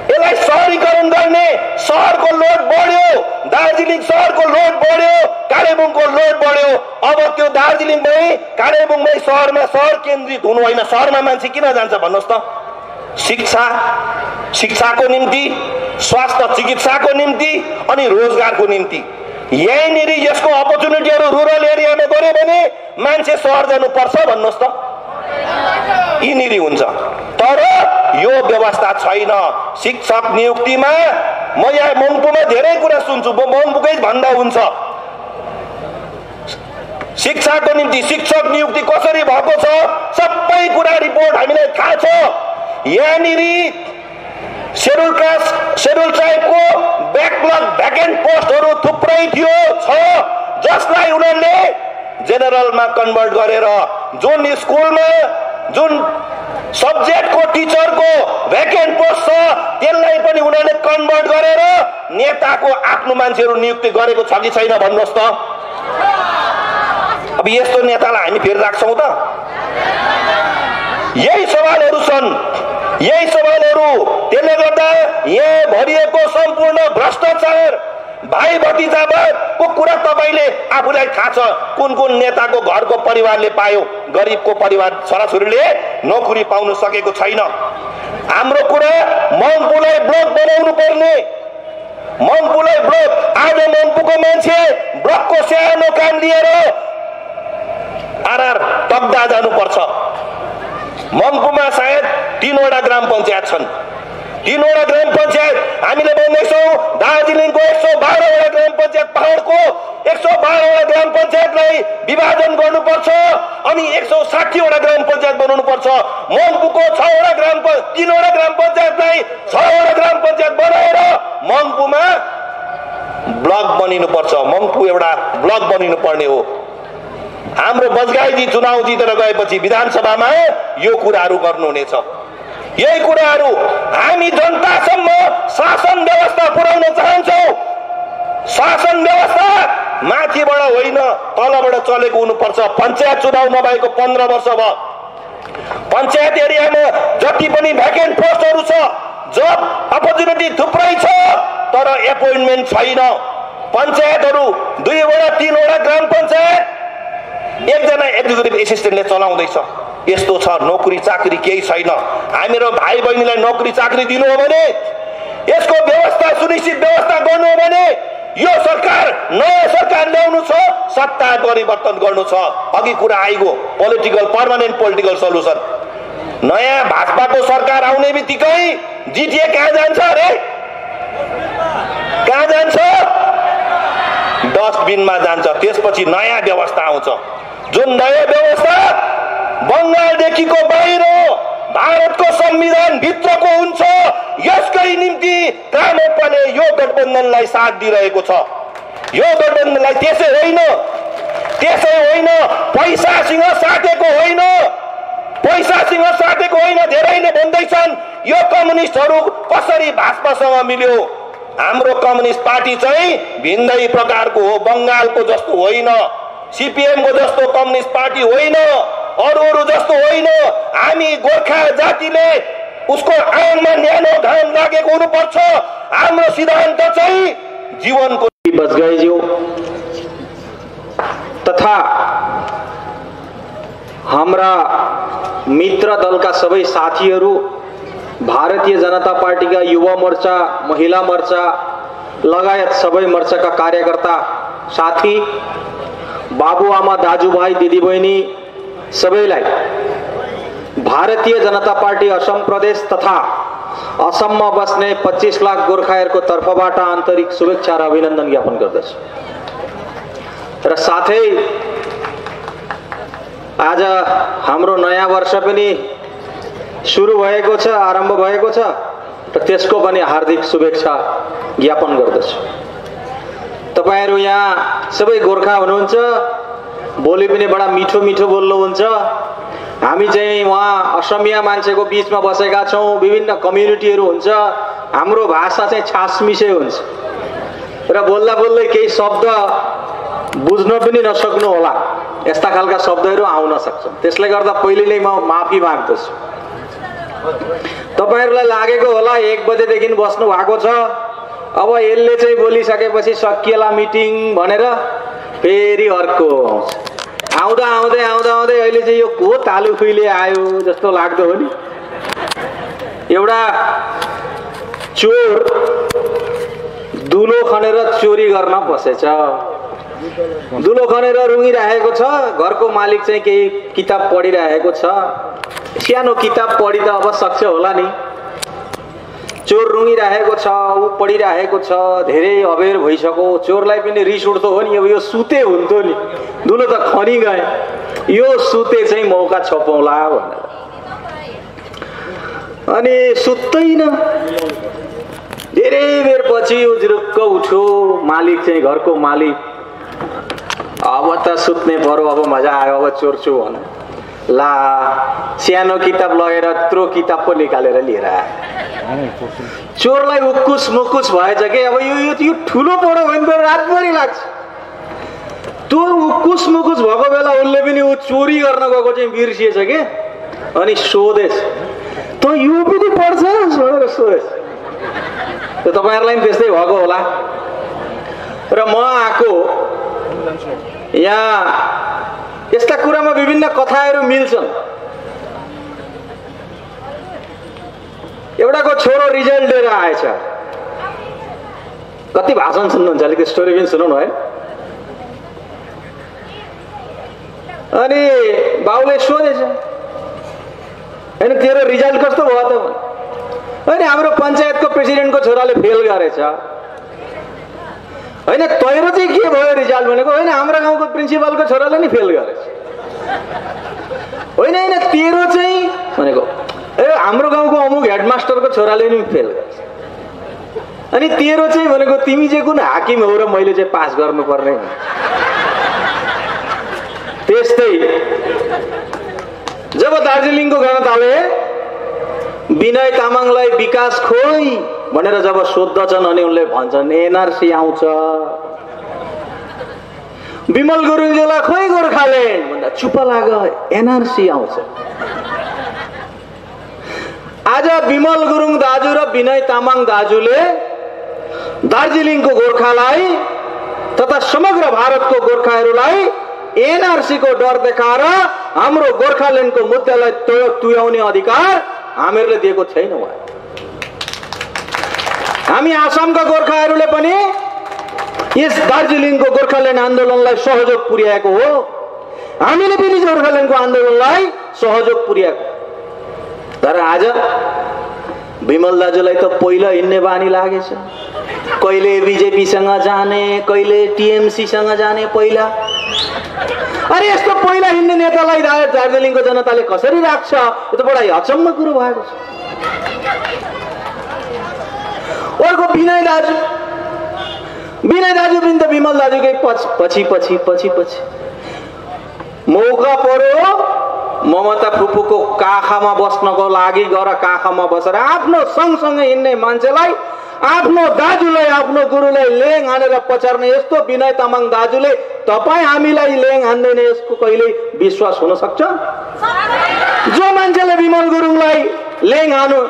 यसलाई शहरीकरण गर्ने। शहरको लोड बढ्यो, दार्जिलिङ शहरको लोड बढ्यो, कालेबुङको लोड बढ्यो। अब त्यो दार्जिलिङमै कालेबुङमै शहर केन्द्रित हुनु होइन। शहरमा मान्छे किन जान्छ भन्नुहोस् त? शिक्षाको निम्ति, स्वास्थ्य चिकित्साको निम्ति अनि रोजगारको निम्ति। यहीँनिर यसको अपर्च्युनिटीहरू रुरल एरियामा गऱ्यो भने मान्छे शहर जानुपर्छ भन्नुहोस् त? यिनीहरू हुन्छ। तर यो व्यवस्था छैन। शिक्षक नियुक्तिमा म यहाँ मङ्पुमा धेरै कुरा सुन्छु, मङ्पुकै भन्दा हुन्छ। शिक्षाको निम्ति शिक्षक नियुक्ति कसरी भएको छ सबै कुरा रिपोर्ट हामीलाई थाहा छ। यहाँनिर शेड्युल ट्राइबको ब्याकलग भ्याकेन्ट पोस्टहरू थुप्रै थियो छ, जसलाई उनीहरूले जेनरलमा कन्भर्ट गरेर जुन स्कुलमा जुन सब्जेक्टको टिचरको भ्याकेन्ट पोस्ट छ त्यसलाई पनि उनीहरूले कन्भर्ट गरेर नेताको आफ्नो मान्छेहरू नियुक्ति गरेको छ कि छैन भन्नुहोस् त? अब यस्तो नेतालाई हामी फेरि राख्छौँ त? यही सवालहरू छन्। त्यसले गर्दा यहाँ भरिएको सम्पूर्ण भ्रष्टाचार भाइ भतिजाको कुरा तपाईले आफूलाई थाहा छ। कुन नेताको घरको परिवारले पायो, गरिबको परिवार छोराछोरीले नोकरी पाउन सकेको छैन। हाम्रो कुरा मङ्पुलाई ब्लक बनाउनु पर्ने। मङ्पुलाई ब्लक। आज मङ्पुको मान्छे ब्लकको सानो काम लिएर आरआर तग्दा जानुपर्छ। मङ्पुमा सायद 3वटा ग्राम पञ्चायत छन्। 3वटा ग्राम पञ्चायत हामीले भन्दैछौँ। दार्जिलिङको 112वटा ग्राम पञ्चायत, पहाडको 112वटा ग्राम पञ्चायतलाई विभाजन गर्नुपर्छ अनि 160वटा ग्राम पञ्चायत बनाउनुपर्छ। मङ्पुको 3वटा ग्राम पञ्चायतलाई 6वटा ग्राम पञ्चायत बनाएर मङ्पुमा ब्लक बनिनुपर्छ। मङ्पु एउटा ब्लक बनिनु पर्ने हो। हाम्रो बजगाईजी चुनाव जितेर गएपछि विधानसभामा यो कुराहरू गर्नुहुनेछ। यही कुराहरू हामी जनतासम्म शासन व्यवस्था पुर्याउन चाहन्छौँ। शासन व्यवस्था माथिबाट होइन तलबाट चलेको हुनुपर्छ। पञ्चायत चुनाव नभएको 15 वर्ष भयो। पञ्चायत एरियामा जति पनि भ्याकेन्ट पोस्टहरू छ, जब अपर्च्युनिटी थुप्रै छ, तर एपोइन्टमेन्ट छैन। पञ्चायतहरू 2वटा 3वटा ग्राम पञ्चायत एकजना एक्जिक्युटिभ एसिस्टेन्टले चलाउँदैछ। यस्तो छ। नोकरी चाकरी केही छैन। हामीहरू भाइ बहिनीलाई नोकरी चाकरी दिनु हो भने, यसको व्यवस्था सुनिश्चित व्यवस्था गर्नु हो भने यो सरकार नयाँ सरकार ल्याउनु छ, सत्ता परिवर्तन गर्नु छ। अघि कुरा आइगयो पर्मानेन्ट पोलिटिकल सल्युसन। नयाँ भाजपाको सरकार आउने बित्तिकै जिटिए कहाँ जान्छ अरे? कहाँ जान्छ? डस्टबिनमा जान्छ। त्यसपछि नयाँ व्यवस्था आउँछ। जुन नयाँ व्यवस्था बङ्गालदेखिको बाहिर भारतको संविधान भित्रको हुन्छ। यसकै निम्ति कामोपाले यो गठबन्धनलाई साथ दिइरहेको छ। यो गठबन्धनलाई त्यसै होइन पैसासँग साटेको होइन। धेरैले भन्दैछन् यो कम्युनिस्टहरू कसरी भाजपासँग मिल्यो। हाम्रो कम्युनिस्ट पार्टी चाहिँ भिन्दै प्रकारको हो, बङ्गालको जस्तो होइन। सीपीएम को जस्तो कम्युनिस्ट पार्टी होइन, अरू जस्तो होइन। हामी गोर्खा जातिले उसको आँगमा न्यानो घाम लागेको हुनुपर्छ। हाम्रो सिद्धान्त चाहिँ जीवनको बजगाईज्यू तथा हाम्रा मित्र दलका सबै साथीहरू, भारतीय जनता पार्टीका युवा मोर्चा, महिला मोर्चा लगायत सबै मोर्चाका कार्यकर्ता साथी, बाबुआमा, दाजुभाइ, दिदीबहिनी सबैलाई भारतीय जनता पार्टी असम प्रदेश तथा असममा बस्ने 25 लाख गोर्खाहरूको तर्फबाट आन्तरिक शुभेच्छा र अभिनन्दन ज्ञापन गर्दछु। र साथै आज हाम्रो नयाँ वर्ष पनि सुरु भएको छ, आरम्भ भएको छ र त्यसको पनि हार्दिक शुभेच्छा ज्ञापन गर्दछु। तपाईहरु यहाँ सबै गोर्खा हुनुहुन्छ, बोली पनि बडा मिठो मिठो बोल्नुहुन्छ। हामी चाहिँ वहाँ असमिया मान्छेको बीचमा बसेका छौं, विभिन्न कम्युनिटीहरू हुन्छ, हाम्रो भाषा चाहिँ छासमिसै हुन्छ र बोल्दा बोल्दै केही शब्द बुझ्न पनि नसक्नु होला, यस्ता खालका शब्दहरू आउन सक्छन्। त्यसले गर्दा पहिले नै म माफी माग्दछु। तपाईहरुलाई लागेको होला 1 बजेदेखि बस्नु भएको छ, अब यसले चाहिँ बोलिसकेपछि सकिएला मिटिङ भनेर फेरि अर्को आउँछ। आउँदै अहिले चाहिँ यो को तालु खुइले आयो जस्तो लाग्दो हो नि। एउटा चोर दुलो खनेर चोरी गर्न बसेछ, दुलो खनेर रुँगिरहेको छ। घरको मालिक चाहिँ केही किताब पढिरहेको छ, सानो किताब पढि त अब सक्छ होला नि। चोर रुँगिरहेको छ, ऊ पढिरहेको छ, धेरै अबेर भइसक्यो। चोरलाई पनि रिस उठ्दो हो नि, अब यो सुते हुन्थ्यो नि, दुलो त खनी गए, यो सुते चाहिँ मौका छपौला भनेर। अनि सुत्दैन, धेरै बेर पछि ऊ जुरुक्क उठ्यो। मालिक चाहिँ घरको मालिक, अब त सुत्ने पर्यो, अब मजा आयो, अब चोर्छु भने ला सानो किताब लगेर त्रो किताब पो निकालेर लिएर आयो। चोरलाई उक्कुस मुक्कुस भएछ कि अब यो ठुलो पढो भने त रातभरि लाग्छ। त्यो उक्कुस मुक्कुस भएको बेला उसले पनि ऊ चोरी गर्न गएको चाहिँ बिर्सिएछ कि, अनि सोधेछ त यो पनि पढ्छ भनेर सोधेछ। त्यो तपाईहरुलाई पनि त्यस्तै भएको होला। र म आएको यहाँ यस्ता कुरामा विभिन्न कथाहरू मिल्छन्। एउटाको छोरो रिजल्ट लिएर आएछ, कति भाषण सुन्नुहुन्छ, अलिक स्टोरी पनि सुनाउनु है। अनि बाउले सोधेछ, हैन तेरो रिजल्ट कस्तो भयो त? हैन हाम्रो पञ्चायतको प्रेसिडेन्टको छोराले फेल गरेछ। हैन तैरो चाहिँ के भयो रिजल्ट भनेको? हैन हाम्रो गाउँको प्रिन्सिपलको छोराले नि फेल गरेछ। हैन तेरो चाहिँ भनेको ए हाम्रो गाउँको अमुक हेडमास्टरको छोराले नि फेल गरेछ। अनि तेरो चाहिँ भनेको तिमी चाहिँ कुन हाकिम हो र मैले चाहिँ पास गर्नुपर्ने? त्यस्तै जब दार्जिलिङको जनताले विनय तामाङलाई विकास खोइ भनेर जब सोध्दछन् अनि उनले भन्छन् एनआरसी आउँछ। विमल गुरुङज्यूलाई खोइ गोर्खाल्यान्ड भन्दा चुप लाग एनआरसी आउँछ। आज विमल गुरुङ दाजु र विनय तामाङ दाजुले दार्जिलिङको गोर्खालाई तथा समग्र भारतको गोर्खाहरूलाई एनआरसी को डर देखाएर हाम्रो गोर्खाल्यान्डको मुद्दालाई तुल्याउने अधिकार हामीहरूले दिएको छैन। हामी आसामका गोर्खाहरूले पनि यस दार्जिलिङको गोर्खाल्यान्ड आन्दोलनलाई सहयोग पुर्याएको हो। हामीले पनि गोर्खाल्यान्डको आन्दोलनलाई सहयोग पुर्याएको। तर आज विमल दाजुलाई त पहिला हिँड्ने बानी लागेछ। कहिले बीजेपीसँग जाने, कहिले टीएमसीसँग जाने पहिला। अरे यस्तो पहिला हिँड्ने नेतालाई दार्जिलिङको जनताले कसरी राख्छ? यो त बडा अचम्म कुरो भएको छ। अर्को विनय दाजु पनि त विमल दाजुकै पछि मौका पर्यो ममता फुपूको काखमा बस्नको लागि गएर काखमा बसेर आफ्नो सँगसँगै हिँड्ने मान्छेलाई, आफ्नो दाजुलाई, आफ्नो गुरुलाई लेङ हानेर पछार्ने यस्तो विनय तामाङ दाजुले तपाईँ हामीलाई लेङ हान्दैन यसको कहिले विश्वास हुन सक्छ? जो मान्छेले विमल गुरुङलाई लेङ हानु,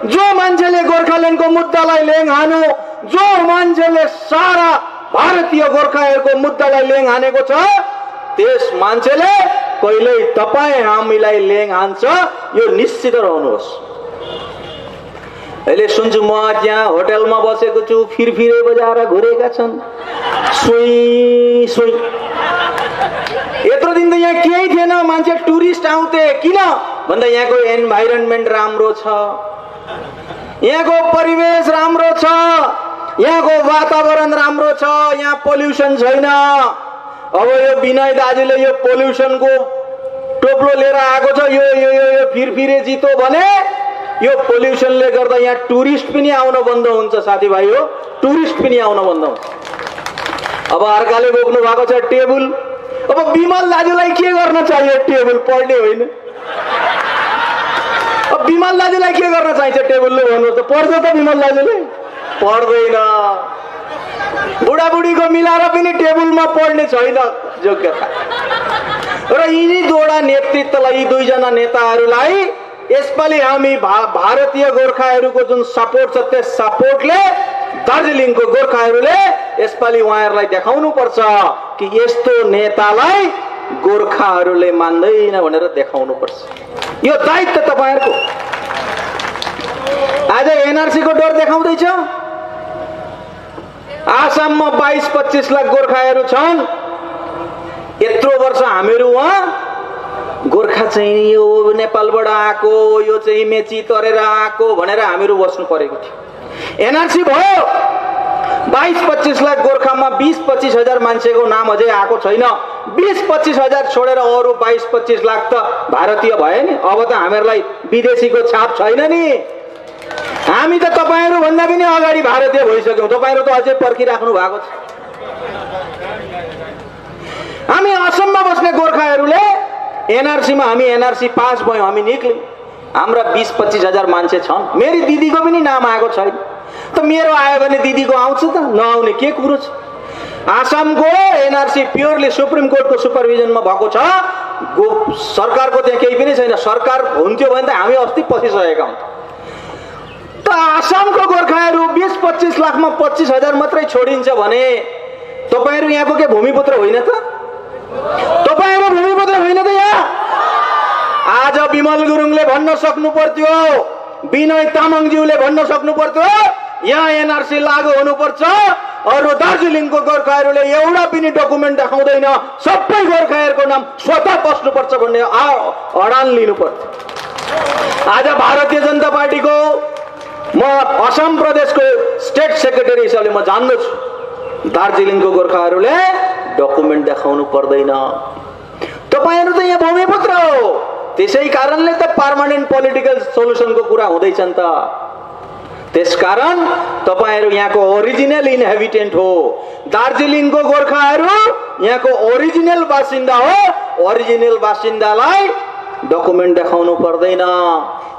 जो मान्छेले गोर्खाल्यान्डको मुद्दालाई लेङ हानु, जो मान्छेले सारा भारतीय गोर्खाहरूको मुद्दालाई लेङ हानेको छ, त्यस मान्छेले कहिल्यै तपाईँ हामीलाई लेङ हान्छ यो निश्चित रहनुहोस्। अहिले सुन्छु म त्यहाँ होटलमा बसेको छु, फिरफिरे बजाएर घुरेका छन्, सोई सोई। यत्रो दिन त यहाँ केही थिएन, मान्छे टुरिस्ट आउँथे। किन भन्दा यहाँको एन्भाइरोन्मेन्ट राम्रो छ, यहाँको परिवेश राम्रो छ, यहाँको वातावरण राम्रो छ, यहाँ पोल्युसन छैन। अब यो विनय दाजुले यो पोल्युसनको टोप्लो लिएर आएको छ, यो यो यो फिरफिरे जितो भने यो पोल्युसनले गर्दा यहाँ टुरिस्ट पनि आउन बन्द हुन्छ साथीभाइ हो, टुरिस्ट पनि आउन बन्द हुन्छ। अब अर्काले बोक्नु भएको छ टेबल। अब विमल दाजुलाई के गर्न चाहियो? टेबल पढ्ने होइन। अब विमल दाजुलाई के गर्न चाहिन्छ टेबलले भन्नुहोस् त? पढ्छ त विमल दाजुले? पढ्दैन। बुढाबुढीको मिलाएर पनि टेबलमा पढ्ने छैन योग्यता। र यिनी दुईवटा नेतृत्वलाई, यी दुईजना नेताहरूलाई यसपालि हामी भारतीय गोर्खाहरूको जुन सपोर्ट छ त्यस सपोर्टले दार्जिलिङको गोर्खाहरूले यसपालि उहाँहरूलाई देखाउनु पर्छ कि यस्तो नेतालाई गोर्खाहरूले मान्दैन भनेर देखाउनु पर्छ। यो दायित्व तपाईहरुको। आज एनआरसी को डर देखाउँदैछ। आसाममा 22-25 लाख गोर्खाहरू छन्। यत्रो वर्ष हामीहरू वहाँ गोर्खा चाहिँ यो नेपालबाट आएको, यो चाहिँ मेची तरेर आएको भनेर हामीहरू बस्नु परेको थियो। एनआरसी भयो, 22-25 लाख गोर्खामा 20-25 हजार मान्छेको नाम अझै आएको छैन। 20-25 हजार छोडेर अरू 22-25 लाख त भारतीय भयो नि। अब त हामीहरूलाई विदेशीको छाप छैन नि। हामी त तपाईहरु भन्दा पनि अगाडि भारतीय भइसक्यौं। तपाईहरु त अझै पर्खिराख्नु भएको छ। हामी असममा बस्ने गोर्खाहरूले एनआरसीमा हामी एनआरसी पास भयौं, हामी निक्ल्यौं। हाम्रा 20-25 हजार मान्छे छन्। मेरी दिदीको पनि नाम आएको छैन। त मेरो आयो भने दिदीको आउँछ त? नआउने के कुरो छ? आसामको एनआरसी प्योरली सुप्रिम कोर्टको सुपरभिजनमा भएको छ। सरकारको त्यहाँ केही पनि छैन। सरकार हुन्थ्यो भने त हामी अस्ति पसिसकेका हुन्थ्यौं। त आसामको गोर्खाहरू 20-25 लाखमा 25 हजार मात्रै छोडिन्छ भने तपाईहरु यहाँको के भूमिपुत्र होइन त? तपाईहरु भूमिपुत्र होइन त यहाँ? आज विमल गुरुङले भन्न सक्नु पर्थ्यो, विनय तामाङज्यूले भन्न सक्नु पर्थ्यो यहाँ एनआरसी लागू हुनुपर्छ। अरु दार्जिलिङको गोर्खाहरूले एउटा पनि डकुमेन्ट देखाउँदैन, सबै गोर्खाहरूको नाम स्वतः बस्नुपर्छ भन्ने अडान लिनु पर्थ्यो। आज भारतीय जनता पार्टीको म असम प्रदेशको स्टेट सेक्रेटरी हिसाबले म जान्दछु, दार्जिलिङको गोर्खाहरूले डकुमेन्ट देखाउनु पर्दैन। तपाईहरु त यहाँ भूमिपुत्र हो। त्यसै कारणले त पर्मानेन्ट पोलिटिकल सोलुसनको कुरा हुँदैछ नि त। त्यसकारण तपाईहरु यहाँको ओरिजिनल इनहेबिटेन्ट हो। दार्जिलिङको गोर्खाहरू यहाँको ओरिजिनल बासिन्दा हो। ओरिजिनल बासिन्दालाई डकुमेन्ट देखाउनु पर्दैन।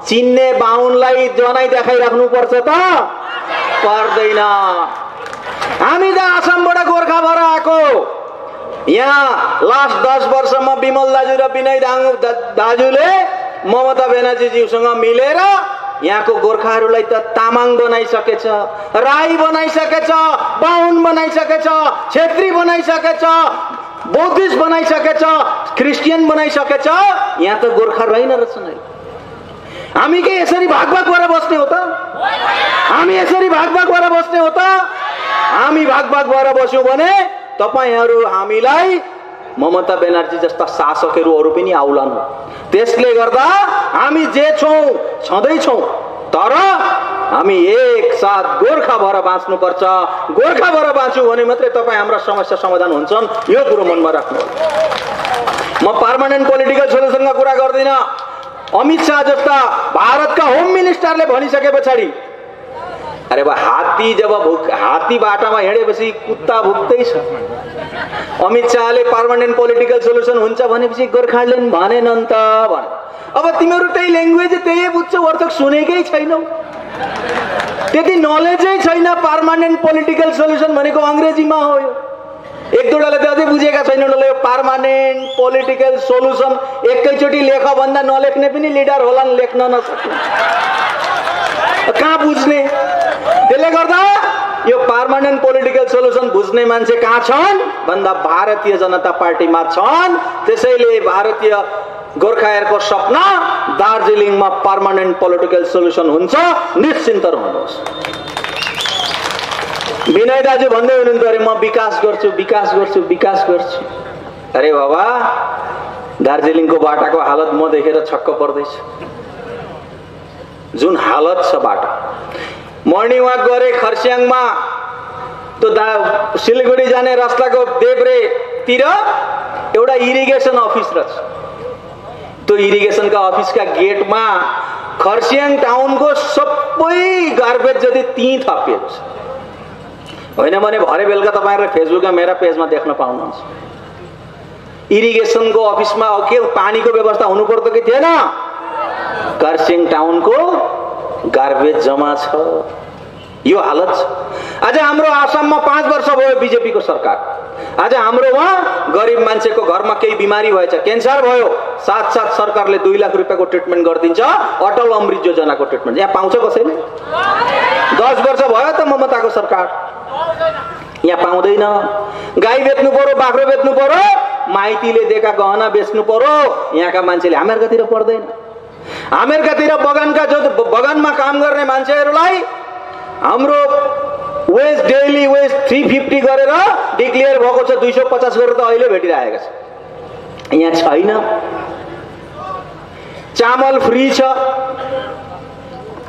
चिन्ने बाहुनलाई जनाई देखाइराख्नु पर्छ त? पर्दैन। हामी त आसामबाट गोर्खा भएर आएको। यहाँ लास्ट 10 वर्षमा विमल दाजु र विनय दाजुले ममता ब्यानर्जीज्यूसँग मिलेर यहाँको गोर्खाहरूलाई त तामाङ बनाइसकेछ, राई बनाइसकेछ, बाहुन बनाइसकेछ, छेत्री बनाइसकेछ, बौद्धिस्ट बनाइसकेछ, क्रिस्चियन बनाइसकेछ। यहाँ त गोर्खा रहेन रहेछ नै। हामी के यसरी भागभाग भएर बस्ने हो त? हामी यसरी भागभाग भएर बस्ने हो त? हामी भागभाग भएर बस्यौं भने तपाईहरु हामीलाई ममता ब्यानर्जी जस्ता शासकहरू अरु पनि आउलान्। त्यसले गर्दा हामी जे छौं छँदै छौं, तर हामी एक साथ गोर्खा भएर बाँच्नु पर्छ। गोर्खा भएर बाँच्यौं भने मात्रै तपाई हाम्रा समस्या समाधान हुन्छन्। यो कुरो मनमा राख्नु। म पर्मानेन्ट पोलिटिकल सोलुसनको कुरा गर्दिन। अमित शाह जस्ता भारतका होम मिनिस्टरले भनिसके पछाडी, अरे बा हात्ती जब हात्ती बाटामा हिँडेपछि कुत्ता भुक्दै छ। अमित शाहले पर्मानेन्ट पोलिटिकल सोलुसन हुन्छ भनेपछि गोर्खाले भनेन नि त भने। अब तिमीहरु त्यही ल्याङ्ग्वेज त्यही बुझ्छौ, अर्थ सुनेकै छैनौ, त्यति नलेजै छैन। पर्मानेन्ट पोलिटिकल सोलुसन भनेको अंग्रेजीमा हो। एक दुईवटाले त अझै बुझेका छैनन् ल यो पर्मानेन्ट पोलिटिकल सोलुसन एकैचोटि लेख भन्दा नलेख्ने पनि लिडर होलान्, लेख्न नसक्ने कहाँ बुझ्ने। त्यसले गर्दा यो पर्मानेन्ट पोलिटिकल सोलुसन बुझ्ने मान्छे कहाँ छन् भन्दा भारतीय जनता पार्टीमा छन्। त्यसैले भारतीय गोर्खाहरूको सपना दार्जिलिङमा पर्मानेन्ट पोलिटिकल सोलुसन हुन्छ, निश्चिन्त रहनुहोस्। विनय दाजु भन्दै हुनुहुन्थ्यो अरे म विकास गर्छु विकास गर्छु विकास गर्छु। अरे बाबा, दार्जिलिङको बाटाको हालत म देखेर छक्क पर्दैछु। जुन हालत छ बाटो, मर्निङ वाक गरे खरसाङमा त्यो सिलगढी जाने रास्ताको देब्रेतिर एउटा इरिगेसन अफिस रहेछ। त्यो इरिगेसनका अफिसका गेटमा खरसाङ टाउनको सबै गार्बेज जति त्यहीँ थपिएको छ। होइन भने भरे बेलुका तपाईँहरूले फेसबुकमा मेरा पेजमा देख्न पाउनुहुन्छ। इरिगेसनको अफिसमा के पानीको व्यवस्था हुनु पर्दो कि थिएन? खरसाङ टाउनको गार्बेज जमा छ। यो हालत छ। आज हाम्रो आसाममा 5 वर्ष भयो बिजेपीको सरकार। आज हाम्रो वहाँ गरिब मान्छेको घरमा केही बिमारी भएछ, क्यान्सर भयो, साथ सरकारले 2 लाख रुपियाँको ट्रिटमेन्ट गरिदिन्छ। अटल अमृत योजनाको ट्रिटमेन्ट यहाँ पाउँछ कसैले? 10 वर्ष भयो त ममताको सरकार, यहाँ पाउँदैन। गाई बेच्नु पर्यो, बाख्रो बेच्नु पर्यो, माइतीले दिएका गहना बेच्नु पर्यो, यहाँका मान्छेले अमेरिकातिर पर्दैन। अमेरिकातिर बगानका जो बगानमा काम गर्ने मान्छेहरूलाई हाम्रो वेज डेली वेज 350 गरेर डिक्लेयर भएको छ, 250 गरेर त अहिले भेटिरहेको छ। यहाँ छैन। चामल फ्री छ,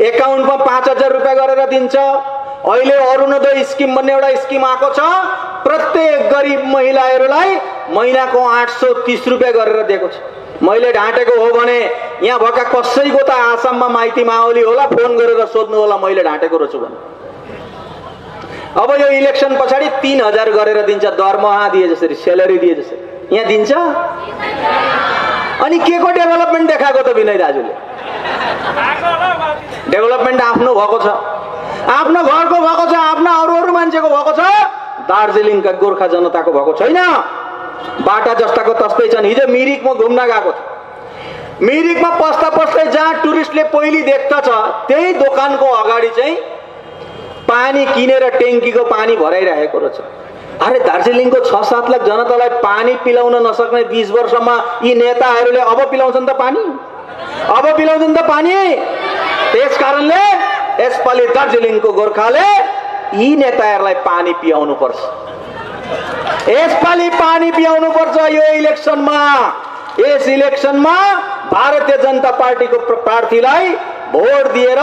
एकाउन्टमा 5000 रुपियाँ गरेर दिन्छ। अहिले अरुणोदय स्किम भन्ने एउटा स्किम आएको छ, प्रत्येक गरिब महिलाहरूलाई महिनाको 830 रुपियाँ गरेर दिएको छ। मैले ढाँटेको हो भने यहाँ भएका कसैको त आसाममा माइती माओली होला, फोन गरेर सोध्नु होला मैले ढाँटेको रहेछु भने। अब यो इलेक्सन पछाडि 3000 गरेर दिन्छ, दरमहा दिए जसरी, स्यालेरी दिए जसरी यहाँ दिन्छ। अनि के को डेभलपमेन्ट देखाएको त विनय दाजुले? डेभलपमेन्ट आफ्नो भएको छ, आफ्नो घरको भएको छ, आफ्नो अरू मान्छेको भएको छ, दार्जिलिङका गोर्खा जनताको भएको छैन। बाटा जस्ताको तस्तै छन्। हिजो मिरिकमा घुम्न गएको थियो, मिरिकमा पस्दै जहाँ टुरिस्टले पहिले देख्दछ त्यही दोकानको अगाडि चाहिँ पानी किनेर ट्याङ्कीको पानी भराइरहेको रहेछ। अरे दार्जिलिङको 6-7 लाख जनतालाई पानी पिलाउन नसक्ने 20 वर्षमा यी नेताहरूले अब पिलाउँछन् त पानी, अब पिलाउँछन् त पानी। त्यस कारणले यसपालि दार्जिलिङको गोर्खाले यी नेताहरूलाई पानी पियाउनु पर्छ, यसपालि पानी पियाउनु पर्छ। यो इलेक्सनमा, यस इलेक्सनमा भारतीय जनता पार्टीको प्रार्थीलाई भोट दिएर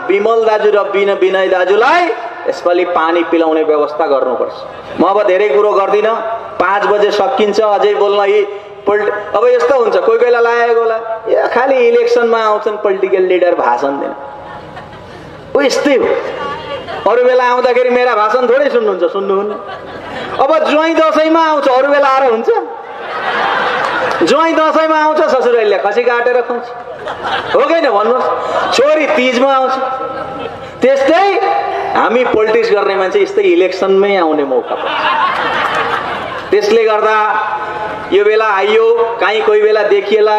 विमल दाजु र विनय दाजुलाई यसपालि पानी पिलाउने व्यवस्था गर्नुपर्छ। म अब धेरै कुरो गर्दिनँ, 5 बजे सकिन्छ, अझै बोल्न यी अब यस्तो हुन्छ कोही बेला लागेको होला खालि इलेक्सनमा आउँछन् पोलिटिकल लिडर भाषण दिन, यस्तै हो। अरू बेला आउँदाखेरि मेरा भाषण थोरै सुन्नुहुन्छ, सुन्नुहुन्न। अब ज्वाइँ दसैँमा आउँछ, अरू बेला आएर हुन्छ? ज्वाइँ दसैँमा आउँछ ससुरालीले खसी काटेर खुवाउँछ, हो कि होइन भन्नुहोस्? छोरी तीजमा आउँछ। त्यस्तै हामी पोलिटिक्स गर्ने मान्छे यस्तै इलेक्सनमै आउने मौका पाउँछ। त्यसले गर्दा यो बेला आइयो, काहीँ कोही बेला देखिएला,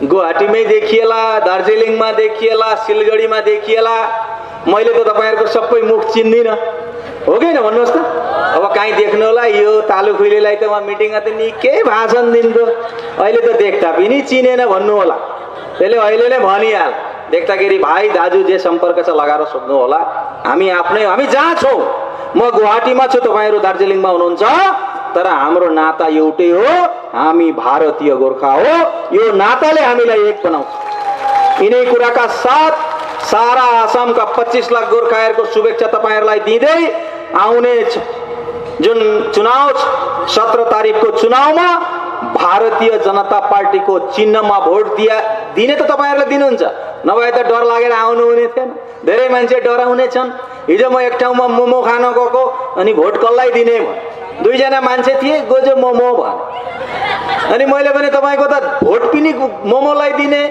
गुवाहाटीमै देखिएला, दार्जिलिङमा देखिएला, सिलगढीमा देखिएला। मैले त तपाईँहरूको सबै मुख चिन्दिनँ, हो कि होइन भन्नुहोस् त? अब काहीँ देख्नु होला यो तालु खुइलेलाई त उहाँ मिटिङमा त निकै भाषण दिन्थ्यो, अहिले त देख्दा पनि चिनेन भन्नु होला। त्यसले अहिले नै भनिहाल, देख्दाखेरि भाइ दाजु जे सम्पर्क छ लगाएर सोध्नु होला। हामी जहाँ छौँ, म गुवाहाटीमा छु, तपाईँहरू दार्जिलिङमा हुनुहुन्छ, तर हाम्रो नाता एउटै हो, हामी भारतीय गोर्खा हो। यो नाताले हामीलाई एक बनाउँछ। यिनै कुराका साथ सारा आसामका 25 लाख गोर्खाहरूको शुभेच्छा तपाईँहरूलाई दिँदै आउने जुन चुनाव 17 तारिकको चुनावमा भारतीय जनता पार्टीको चिन्हमा भोट दिने त तपाईँहरूले दिनुहुन्छ, नभए त डर लागेर आउनु हुने थिएन। धेरै मान्छे डराउने छन्। हिजो म एक ठाउँमा मोमो खान गएको, अनि भोट कसलाई दिने भयो, 2 जना मान्छे थिए, गोजो मोमो भयो। अनि मैले भने तपाईँको त भोट पनि मोमोलाई दिने,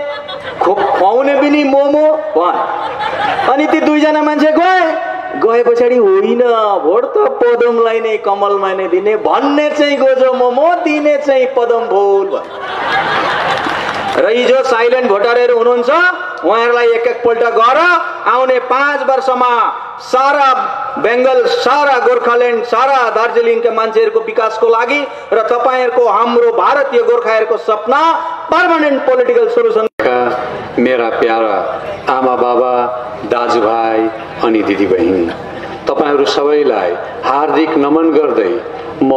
खुवाउने पनि मोमो भयो। अनि ती 2 जना मान्छे गए, गए पछाडि होइन भोट त पदमलाई नै कमलमा नै दिने भन्ने चाहिँ गोजो मोमो दिने चाहिँ पदम फुल र हिजो साइलेन्ट भोटरहरू हुनुहुन्छ उहाँहरूलाई एक एकपल्ट गर आउने 5 वर्षमा सारा बेङ्गल सारा गोर्खाल्यान्ड सारा दार्जिलिङका मान्छेहरूको विकासको लागि र तपाईहरुको हाम्रो भारतीय गोर्खाहरूको सपना पर्मानेन्ट पोलिटिकल सोलुसन मेरा प्यारा आमा बाबा दाजुभाइ अनि दिदीबहिनी तपाईहरु सबैलाई हार्दिक नमन गर्दै म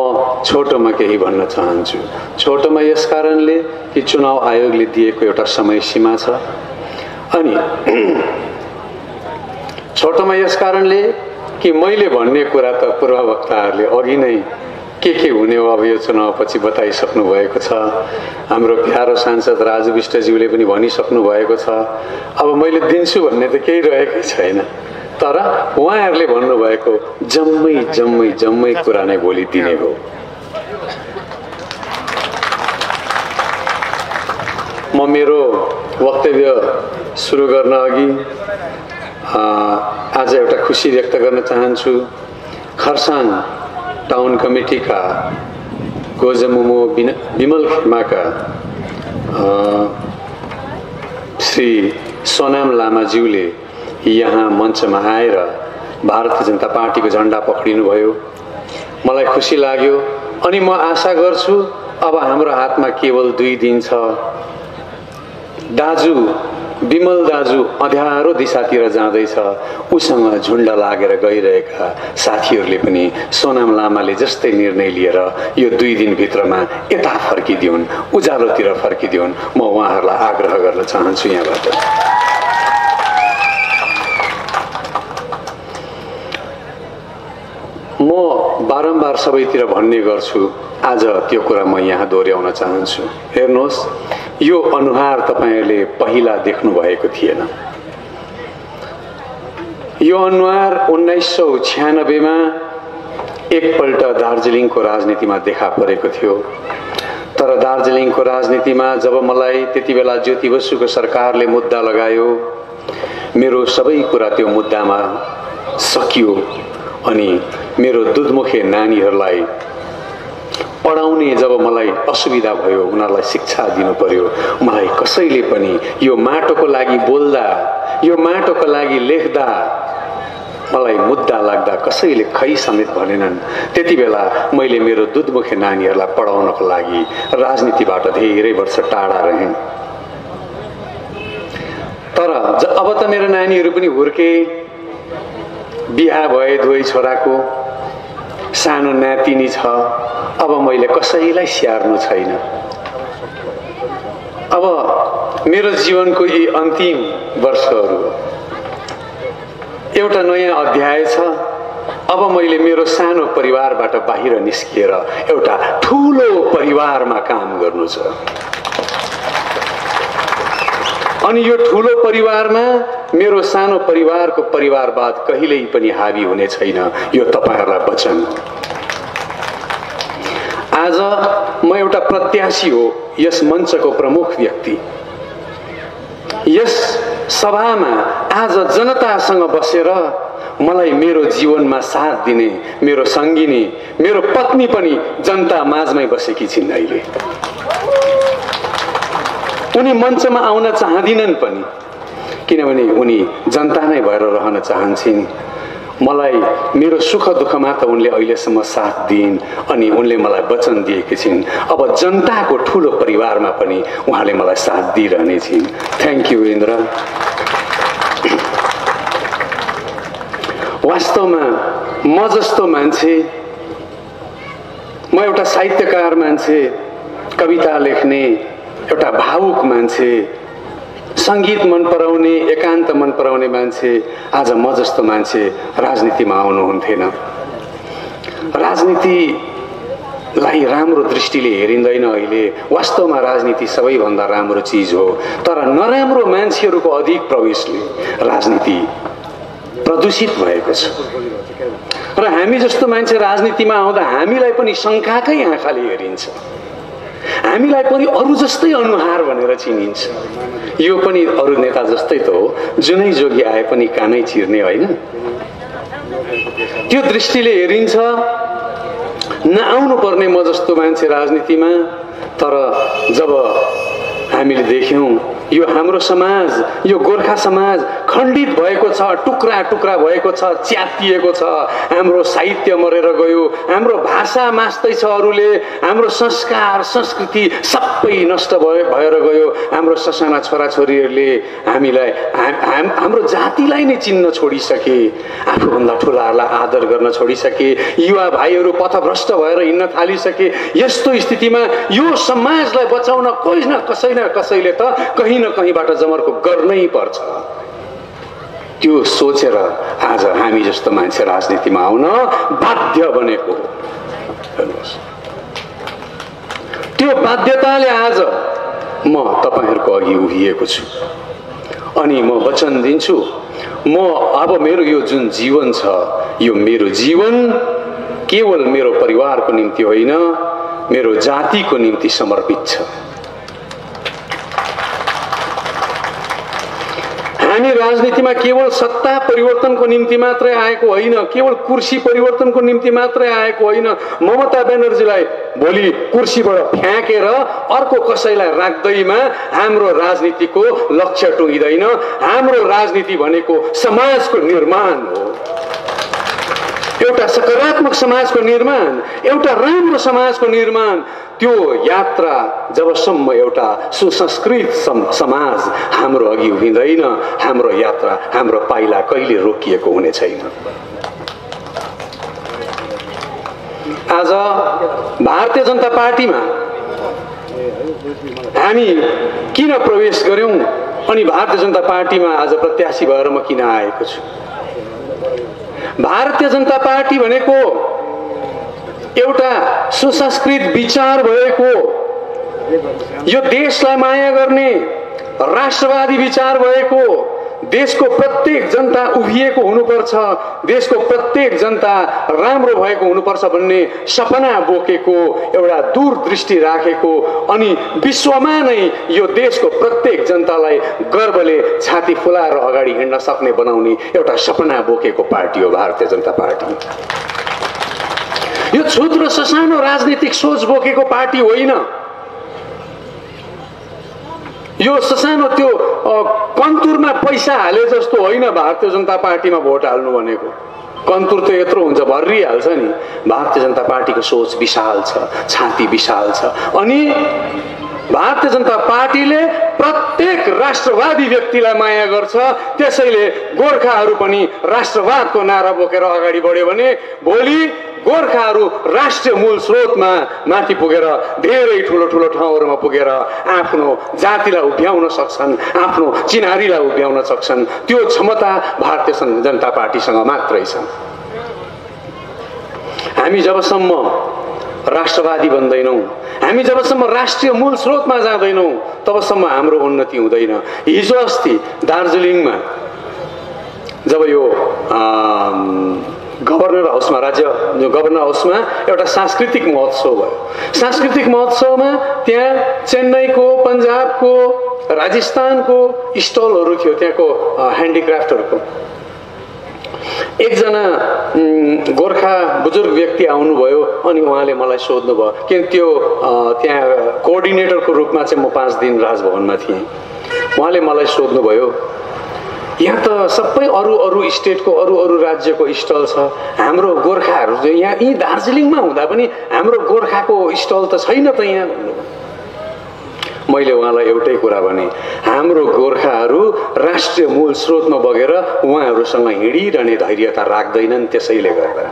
छोटोमा केही भन्न चाहन्छु। छोटोमा यस कारणले कि चुनाव आयोगले दिएको एउटा समय सीमा छ अनि छोटोमा यस कारणले कि मैले भन्ने कुरा त पूर्ववक्ताहरूले अघि नै के हुने हो अब यो चुनावपछि बताइसक्नु भएको छ। हाम्रो प्यारो सांसद राजु विष्टज्यूले पनि भनिसक्नु भएको छ। अब मैले दिन्छु भन्ने त केही रहेकै छैन, तर उहाँहरूले भन्नुभएको जम्मै कुरा नै भोलि दिने हो। म मेरो वक्तव्य सुरु गर्न अघि आज एउटा खुसी व्यक्त गर्न चाहन्छु। खरसाङ टाउन कमिटीका गोजमुमो विमल खेमाका श्री सोनाम लामाज्यूले यहाँ मञ्चमा आएर भारतीय जनता पार्टीको झण्डा पक्रिनुभयो। मलाई खुसी लाग्यो अनि म आशा गर्छु अब हाम्रो हातमा केवल 2 दिन छ। दाजु विमल दाजु अँध्यारो दिशातिर जाँदैछ, उसँग झुण्ड लागेर गइरहेका साथीहरूले पनि सोनाम लामाले जस्तै निर्णय लिएर यो 2 दिनभित्रमा यता फर्किदिउन्, उज्यालोतिर फर्किदिउन्। म उहाँहरूलाई आग्रह गर्न चाहन्छु यहाँबाट। म बारम्बार सबैतिर भन्ने गर्छु, आज त्यो कुरा म यहाँ दोहोऱ्याउन चाहन्छु। हेर्नुहोस्, यो अनुहार तपाईहरुले पहिला देख्नु भएको थिएन। यो अनुहार 1996 मा एकपल्ट दार्जिलिङको राजनीतिमा देखा परेको थियो। तर दार्जिलिङको राजनीतिमा जब मलाई त्यतिबेला ज्योति बसुको सरकारले मुद्दा लगायो, मेरो सबै कुरा त्यो मुद्दामा सकियो अनि मेरो दुधमुखे नानीहरूलाई पढाउने जब मलाई असुविधा भयो, उनीहरूलाई शिक्षा दिनु पर्यो, मलाई कसैले पनि यो माटोको लागि बोल्दा, यो माटोको लागि लेख्दा मलाई मुद्दा लाग्दा कसैले खै समेत भनेनन्। त्यतिबेला मैले मेरो दुधमुखे नानीहरूलाई पढाउनको लागि राजनीतिबाट धेरै वर्ष टाढा रहेँ। तर अब त मेरो नानीहरू पनि हुर्के, बिहा भए, 2 छोराको सानो नातिनी छ। अब मैले कसैलाई स्याहार्नु छैन। अब मेरो जीवनको यी अन्तिम वर्षहरू एउटा नयाँ अध्याय छ। अब मैले मेरो सानो परिवारबाट बाहिर निस्किएर एउटा ठूलो परिवारमा काम गर्नु छ अनि यो ठूलो परिवारमा मेरो सानो परिवारको परिवारवाद कहिल्यै पनि हावी हुने छैन, यो तपाईहरुलाई वचन। आज म एउटा प्रत्याशी हो, यस मञ्चको प्रमुख व्यक्ति। यस सभामा आज जनतासँग बसेर मलाई मेरो जीवनमा साथ दिने मेरो सङ्गिनी, मेरो पत्नी पनि जनता माझमै बसेकी छिन्। अहिले उनी मञ्चमा आउन चाहदिनन् पनि, किनभने उनी जनता नै भएर रहन चाहन्छन्। मलाई मेरो सुख दुःखमा त उनले अहिलेसम्म साथ दिइन् अनि उनले मलाई वचन दिएकी छिन्। अब जनताको ठूलो परिवारमा पनि उहाँले मलाई साथ दिइरहने छिन्। Thank you Indra. वास्तवमा म जस्तो मान्छे, म एउटा साहित्यकार मान्छे, कविता लेख्ने एउटा भावुक मान्छे, संगीत मन पराउने, एकान्त मन पराउने मान्छे, आज म जस्तो मान्छे राजनीतिमा आउनुहुन्थेन। राजनीतिलाई राम्रो दृष्टिले हेरिँदैन अहिले। वास्तवमा राजनीति सबैभन्दा राम्रो चिज हो, तर नराम्रो मान्छेहरूको अधिक प्रवेशले राजनीति प्रदूषित भएको छ र हामी जस्तो मान्छे राजनीतिमा आउँदा हामीलाई पनि शङ्काकै आँखाले हेरिन्छ, हामीलाई पनि अरू जस्तै अनुहार भनेर चिनिन्छ। यो पनि अरू नेता जस्तै त हो, जुनै जोगी आए पनि कानै चिर्ने होइन। त्यो दृष्टिले हेरिन्छ। नआउनु पर्ने म जस्तो मान्छे राजनीतिमा, तर जब हामीले देख्यौँ यो हाम्रो समाज, यो गोर्खा समाज खण्डित भएको छ, टुक्रा टुक्रा भएको छ, च्यातिएको छ, हाम्रो साहित्य मरेर गयो, हाम्रो भाषा मास्दैछ अरूले, हाम्रो संस्कार संस्कृति सबै नष्ट भएर गयो, हाम्रो ससाना छोराछोरीहरूले हामीलाई हाम्रो जातिलाई नै चिन्न छोडिसके, आफूभन्दा ठुलाहरूलाई आदर गर्न छोडिसके, युवा भाइहरू पथभ्रष्ट भएर हिँड्न थालिसके। यस्तो स्थितिमा यो समाजलाई बचाउन कोही न कसैले त कहीँ न कहीँबाट जमर्को गर्नै पर्छ। त्यो सोचेर आज हामी जस्तो मान्छे राजनीतिमा आउन बाध्य बनेको। हेर्नुहोस्, त्यो बाध्यताले आज म तपाईहरूको अघि उभिएको छु अनि म वचन दिन्छु, म अब मेरो यो जुन जीवन छ, यो मेरो जीवन केवल मेरो परिवारको निम्ति होइन, मेरो जातिको निम्ति समर्पित छ। हामी राजनीतिमा केवल सत्ता परिवर्तनको निम्ति मात्रै आएको होइन, केवल कुर्सी परिवर्तनको निम्ति मात्रै आएको होइन। ममता ब्यानर्जीलाई भोलि कुर्सीबाट फ्याँकेर अर्को कसैलाई राख्दैमा हाम्रो राजनीतिको लक्ष्य टुङ्गिँदैन। हाम्रो राजनीति भनेको समाजको निर्माण हो, एउटा सकारात्मक समाजको निर्माण, एउटा राम्रो समाजको निर्माण। त्यो यात्रा जबसम्म एउटा सुसंस्कृत समाज हाम्रो अघि उभिँदैन, हाम्रो यात्रा, हाम्रो पाइला कहिले रोकिएको हुने छैन। आज भारतीय जनता पार्टीमा हामी किन प्रवेश गर्यौं अनि भारतीय जनता पार्टीमा आज प्रत्याशी भएर म किन आएको छु? भारतीय जनता पार्टी भनेको एउटा सुसंस्कृत विचार भएको, यो देशलाई माया गर्ने राष्ट्रवादी विचार भएको, देशको प्रत्येक जनता उभिएको हुनुपर्छ, देशको प्रत्येक जनता राम्रो भएको हुनुपर्छ भन्ने सपना बोकेको, एउटा दूरदृष्टि राखेको अनि विश्वमा नै यो देशको प्रत्येक जनतालाई गर्वले छाती फुलाएर अगाडि हिँड्न सक्ने बनाउने एउटा सपना बोकेको पार्टी हो भारतीय जनता पार्टी। यो क्षुद्र ससानो राजनीतिक सोच बोकेको पार्टी होइन। यो ससानो त्यो कन्तुरमा पैसा हाले जस्तो होइन भारतीय जनता पार्टीमा भोट हाल्नु भनेको। कन्तुर त यत्रो हुन्छ, भरिहाल्छ नि। भारतीय जनता पार्टीको सोच विशाल छ, छाती विशाल छ अनि भारतीय जनता पार्टीले प्रत्येक राष्ट्रवादी व्यक्तिलाई माया गर्छ। त्यसैले गोर्खाहरू पनि राष्ट्रवादको नारा बोकेर अगाडि बढ्यो भने भोलि गोर्खाहरू राष्ट्रिय मूल स्रोतमा माथि पुगेर धेरै ठुलो ठुलो ठाउँहरूमा पुगेर आफ्नो जातिलाई उभ्याउन सक्छन्, आफ्नो चिनारीलाई उभ्याउन सक्छन्। त्यो क्षमता भारतीय जनता पार्टीसँग मात्रै छ। हामी जबसम्म राष्ट्रवादी बन्दैनौँ, हामी जबसम्म राष्ट्रिय मूल स्रोतमा जाँदैनौँ, तबसम्म हाम्रो उन्नति हुँदैन। हिजो अस्ति दार्जिलिङमा जब यो गभर्नर हाउसमा, राज्य गभर्नर हाउसमा एउटा सांस्कृतिक महोत्सव भयो। सांस्कृतिक महोत्सवमा त्यहाँ चेन्नईको, पन्जाबको, राजस्थानको स्टलहरू थियो, त्यहाँको ह्यान्डिक्राफ्टहरूको। एकजना गोर्खा बुजुर्ग व्यक्ति आउनुभयो अनि उहाँले मलाई सोध्नुभयो कि त्यो त्यहाँ कोअर्डिनेटरको रूपमा चाहिँ म 5 दिन राजभवनमा थिएँ। उहाँले मलाई सोध्नुभयो, यहाँ त सबै अरू स्टेटको अरू राज्यको स्टल छ, हाम्रो गोर्खाहरू चाहिँ यहाँ यी दार्जिलिङमा हुँदा पनि हाम्रो गोर्खाको स्टल त छैन त यहाँ भन्नुभयो। मैले उहाँलाई एउटै कुरा भने, हाम्रो गोर्खाहरू राष्ट्रिय मूल स्रोतमा बगेर उहाँहरूसँग हिँडिरहने धैर्यता राख्दैनन्। त्यसैले गर्दा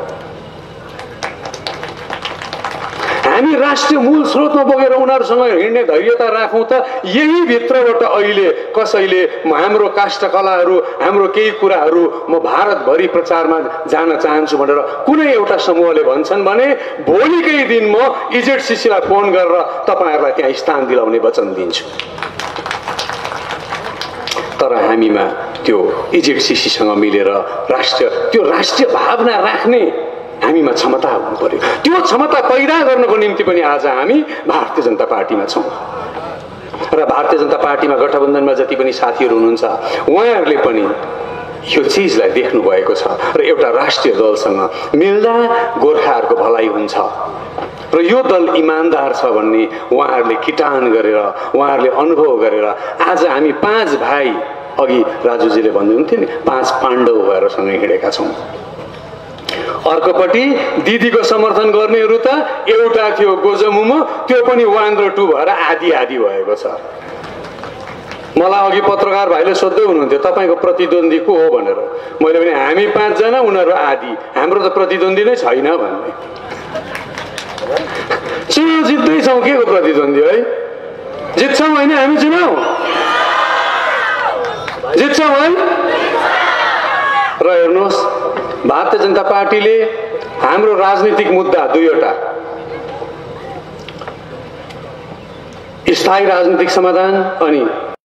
हामी राष्ट्रिय मूल स्रोतमा बगेर उनीहरूसँग हिँड्ने धैर्यता राखौँ त यही भित्रबाट अहिले कसैले हाम्रो काष्ठकलाहरू, हाम्रो केही कुराहरू म भारतभरि प्रचारमा जान चाहन्छु भनेर कुनै एउटा समूहले भन्छन् भने भोलिकै दिन म इजेडसिसीलाई फोन गरेर तपाईँहरूलाई त्यहाँ स्थान दिलाउने वचन दिन्छु। तर हामीमा त्यो इजेडसिसीसँग मिलेर त्यो राष्ट्रिय भावना राख्ने हामीमा क्षमता हुनु पर्यो। त्यो क्षमता पैदा गर्नको निम्ति पनि आज हामी भारतीय जनता पार्टीमा छौँ र भारतीय जनता पार्टीमा गठबन्धनमा जति पनि साथीहरू हुनुहुन्छ उहाँहरूले पनि यो चिजलाई देख्नु भएको छ र एउटा राष्ट्रिय दलसँग मिल्दा गोर्खाहरूको भलाइ हुन्छ र यो दल इमान्दार छ भन्ने उहाँहरूले किटान गरेर उहाँहरूले अनुभव गरेर आज हामी 5 भाइ, अघि राजुजीले भन्नुहुन्थ्यो नि 5 पाण्डव भएर सँगै हिँडेका छौँ। अर्कोपट्टि दिदीको समर्थन गर्नेहरू त एउटा थियो गोजमुमो, त्यो पनि 1 र 2 भएर आधी आधी भएको छ। मलाई अघि पत्रकार भाइले सोध्दै हुनुहुन्थ्यो तपाईँको प्रतिद्वन्दी को हो भनेर, मैले भने हामी 5 जना उनीहरू आधी, हाम्रो त प्रतिद्वन्दी नै छैन भन्ने। चुनाव जित्दैछौँ, के को प्रतिद्वन्दी है? जित्छौँ होइन हामी चुनाव? जित्छौँ है? र हेर्नुहोस्, भारतीय जनता पार्टीले हाम्रो राजनीतिक मुद्दा 2वटा, स्थायी राजनीतिक समाधान अनि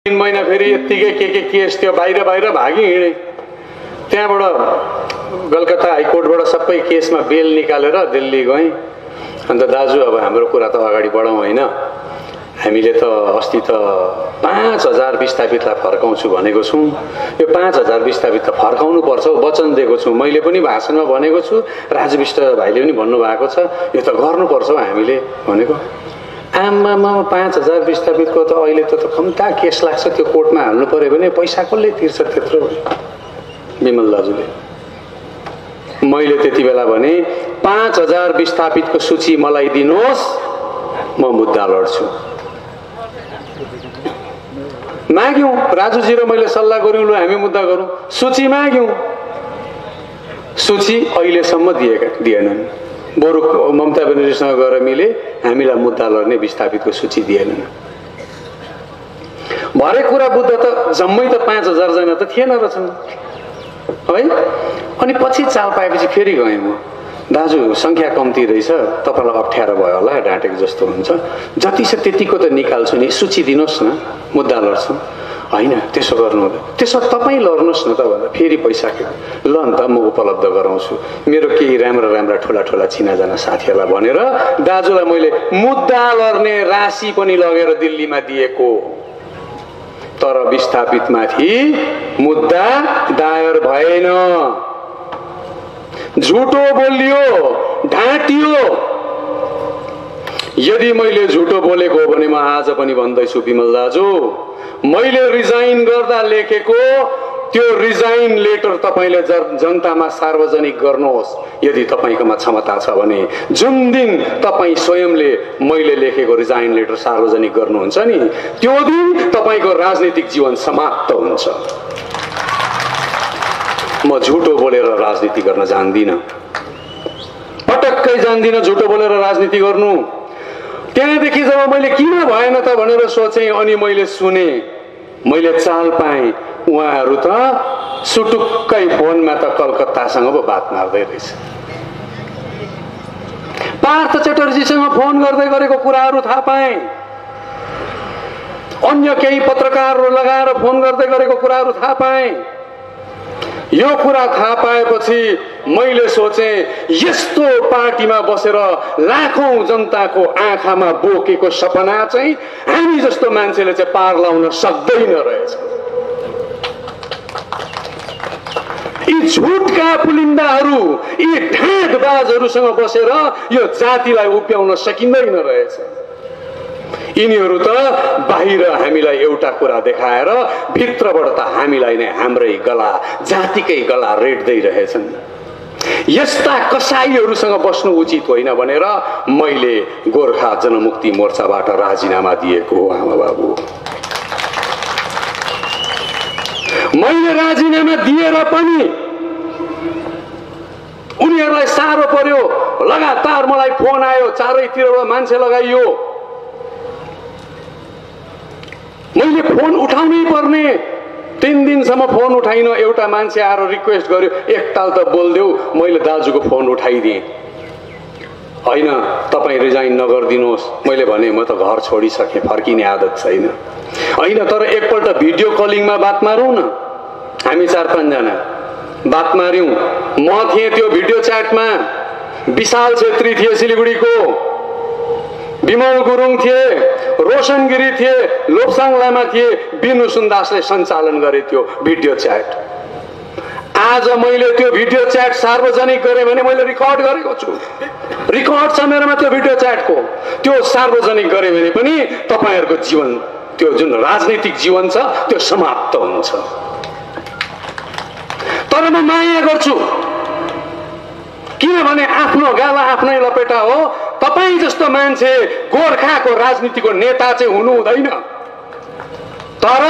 3 महिना फेरि यत्तिकै के केस थियो, बाहिर भागी हिँडे। त्यहाँबाट कलकत्ता हाइकोर्टबाट सबै केसमा बेल निकालेर दिल्ली गएँ। अन्त दाजु अब हाम्रो कुरा त अगाडि बढाउँ होइन, हामीले त अस्ति त 5000 विस्थापितलाई फर्काउँछु भनेको छौँ। यो 5000 विस्थापित त फर्काउनु पर्छ, वचन दिएको छु। मैले पनि भाषणमा भनेको छु, राजु विष्ट भाइले पनि भन्नुभएको छ, यो त गर्नुपर्छ हामीले भनेको। आमामा 5000 विस्थापितको त अहिले त कम्ता केस लाग्छ, त्यो कोर्टमा हाल्नु पर्यो भने पैसा कसले तिर्छ त्यत्रो? विमल दाजुले, मैले त्यति बेला भने 5000 विस्थापितको सूची मलाई दिनुहोस्, म मुद्दा लड्छु। माग्यौँ, राजुजी र मैले सल्लाह गऱ्यौँ, ल हामी मुद्दा गरौँ, सूची माग्यौँ, सूची अहिलेसम्म दिएनन्। बरु ममता ब्यानर्जीसँग गएर मिले हामीलाई मुद्दा लड्ने विस्थापितको सूची दिएनन्। भरे कुरा बुद्ध त जम्मै त 5000 जना त थिएन रहेछन् है। अनि पछि चाल पाएपछि फेरि गएँ म, दाजु सङ्ख्या कम्ती रहेछ, तपाईँलाई अप्ठ्यारो भयो होला, डाँटेको जस्तो हुन्छ, जति छ त्यतिको त निकाल्छु नि, सूची दिनुहोस् न, मुद्दा लड्छौँ। होइन त्यसो गर्नु हुँदैन, त्यसो तपाईँ लड्नुहोस् न त भन्दा फेरि पैसा के ल नि त म उपलब्ध गराउँछु, मेरो केही राम्रा ठुला चिनाजना साथीहरूलाई भनेर दाजुलाई मैले मुद्दा लड्ने राशि पनि लगेर दिल्लीमा दिएको। तर विस्थापितमाथि मुद्दा दायर भएन, झुटो बोलियो, ढाँटियो। यदि मैले झुटो बोलेको हो भने म आज पनि भन्दैछु विमल दाजु, मैले रिजाइन गर्दा लेखेको त्यो रिजाइन लेटर तपाईँले जनतामा सार्वजनिक गर्नुहोस् यदि तपाईँकोमा क्षमता छ भने। जुन दिन तपाईँ स्वयंले मैले लेखेको रिजाइन लेटर सार्वजनिक गर्नुहुन्छ नि, त्यो दिन तपाईँको राजनीतिक जीवन समाप्त हुन्छ। म झुटो बोलेर राजनीति गर्न जान्दिनँ, पटक्कै जान्दिनँ झुटो बोलेर राजनीति गर्नु। त्यहाँदेखि जब मैले किन भएन त भनेर सोचेँ, अनि मैले सुने, मैले चाल पाएँ उहाँहरू त सुटुक्कै फोनमा त कलकत्तासँग पो बात मार्दै रहेछ। पार्थ चटर्जीसँग फोन गर्दै गरेको कुराहरू थाहा पाएँ, अन्य केही पत्रकारहरू लगाएर फोन गर्दै गरेको कुराहरू थाहा पाएँ। यो कुरा थाहा पाएपछि मैले सोचेँ, यस्तो पार्टीमा बसेर लाखौं जनताको आँखामा बोकेको सपना चाहिँ हामी जस्तो मान्छेले चाहिँ पार लाउन सक्दैन रहेछ। यी झुटका पुलिन्दाहरू, यी ढाँटबाजहरूसँग बसेर यो जातिलाई उभ्याउन सकिँदैन रहेछ। यिनीहरू त बाहिर हामीलाई एउटा कुरा देखाएर भित्रबाट त हामीलाई नै हाम्रै गला, जातिकै गला रेट्दै रहेछन्। यस्ता कसाईहरूसँग बस्नु उचित होइन भनेर मैले गोर्खा जनमुक्ति मोर्चाबाट राजीनामा दिएको हो। आमा बाबु, मैले राजीनामा दिएर पनि उनीहरूलाई साह्रो पर्यो। लगातार मलाई फोन आयो, चारैतिरबाट मान्छे लगाइयो, मैले फोन उठाउनै पर्ने। 3 दिनसम्म फोन उठाइन। एउटा मान्छे आएर रिक्वेस्ट गर्यो, एकताल त बोलिदेऊ। मैले दाजुको फोन उठाइदिएँ। होइन तपाईँ रिजाइन नगरिदिनुहोस्। मैले भने म त घर छोडिसकेँ, फर्किने आदत छैन। होइन तर एकपल्ट भिडियो कलिङमा बात मारौँ न। हामी 4-5 जना बात मार्यौँ। म थिएँ त्यो भिडियो च्याटमा, विशाल छेत्री थिए सिलगढीको, विमल गुरुङ थिए, रोशन गिरी थिए, लोप्साङ लामा थिए, बिनु सुन्दासले सञ्चालन गरे त्यो भिडियो च्याट। आज मैले त्यो भिडियो च्याट सार्वजनिक गरेँ भने मैले रेकर्ड गरेको छु, रेकर्ड छ मेरोमा त्यो भिडियो च्याटको। त्यो सार्वजनिक गरेँ भने पनि तपाईँहरूको जीवन, त्यो जुन राजनीतिक जीवन छ त्यो समाप्त हुन्छ। तर म माया गर्छु, किनभने आफ्नो गाला आफ्नै लपेटा हो। तपाईँ जस्तो मान्छे गोर्खाको राजनीतिको नेता चाहिँ हुनु हुँदैन, तर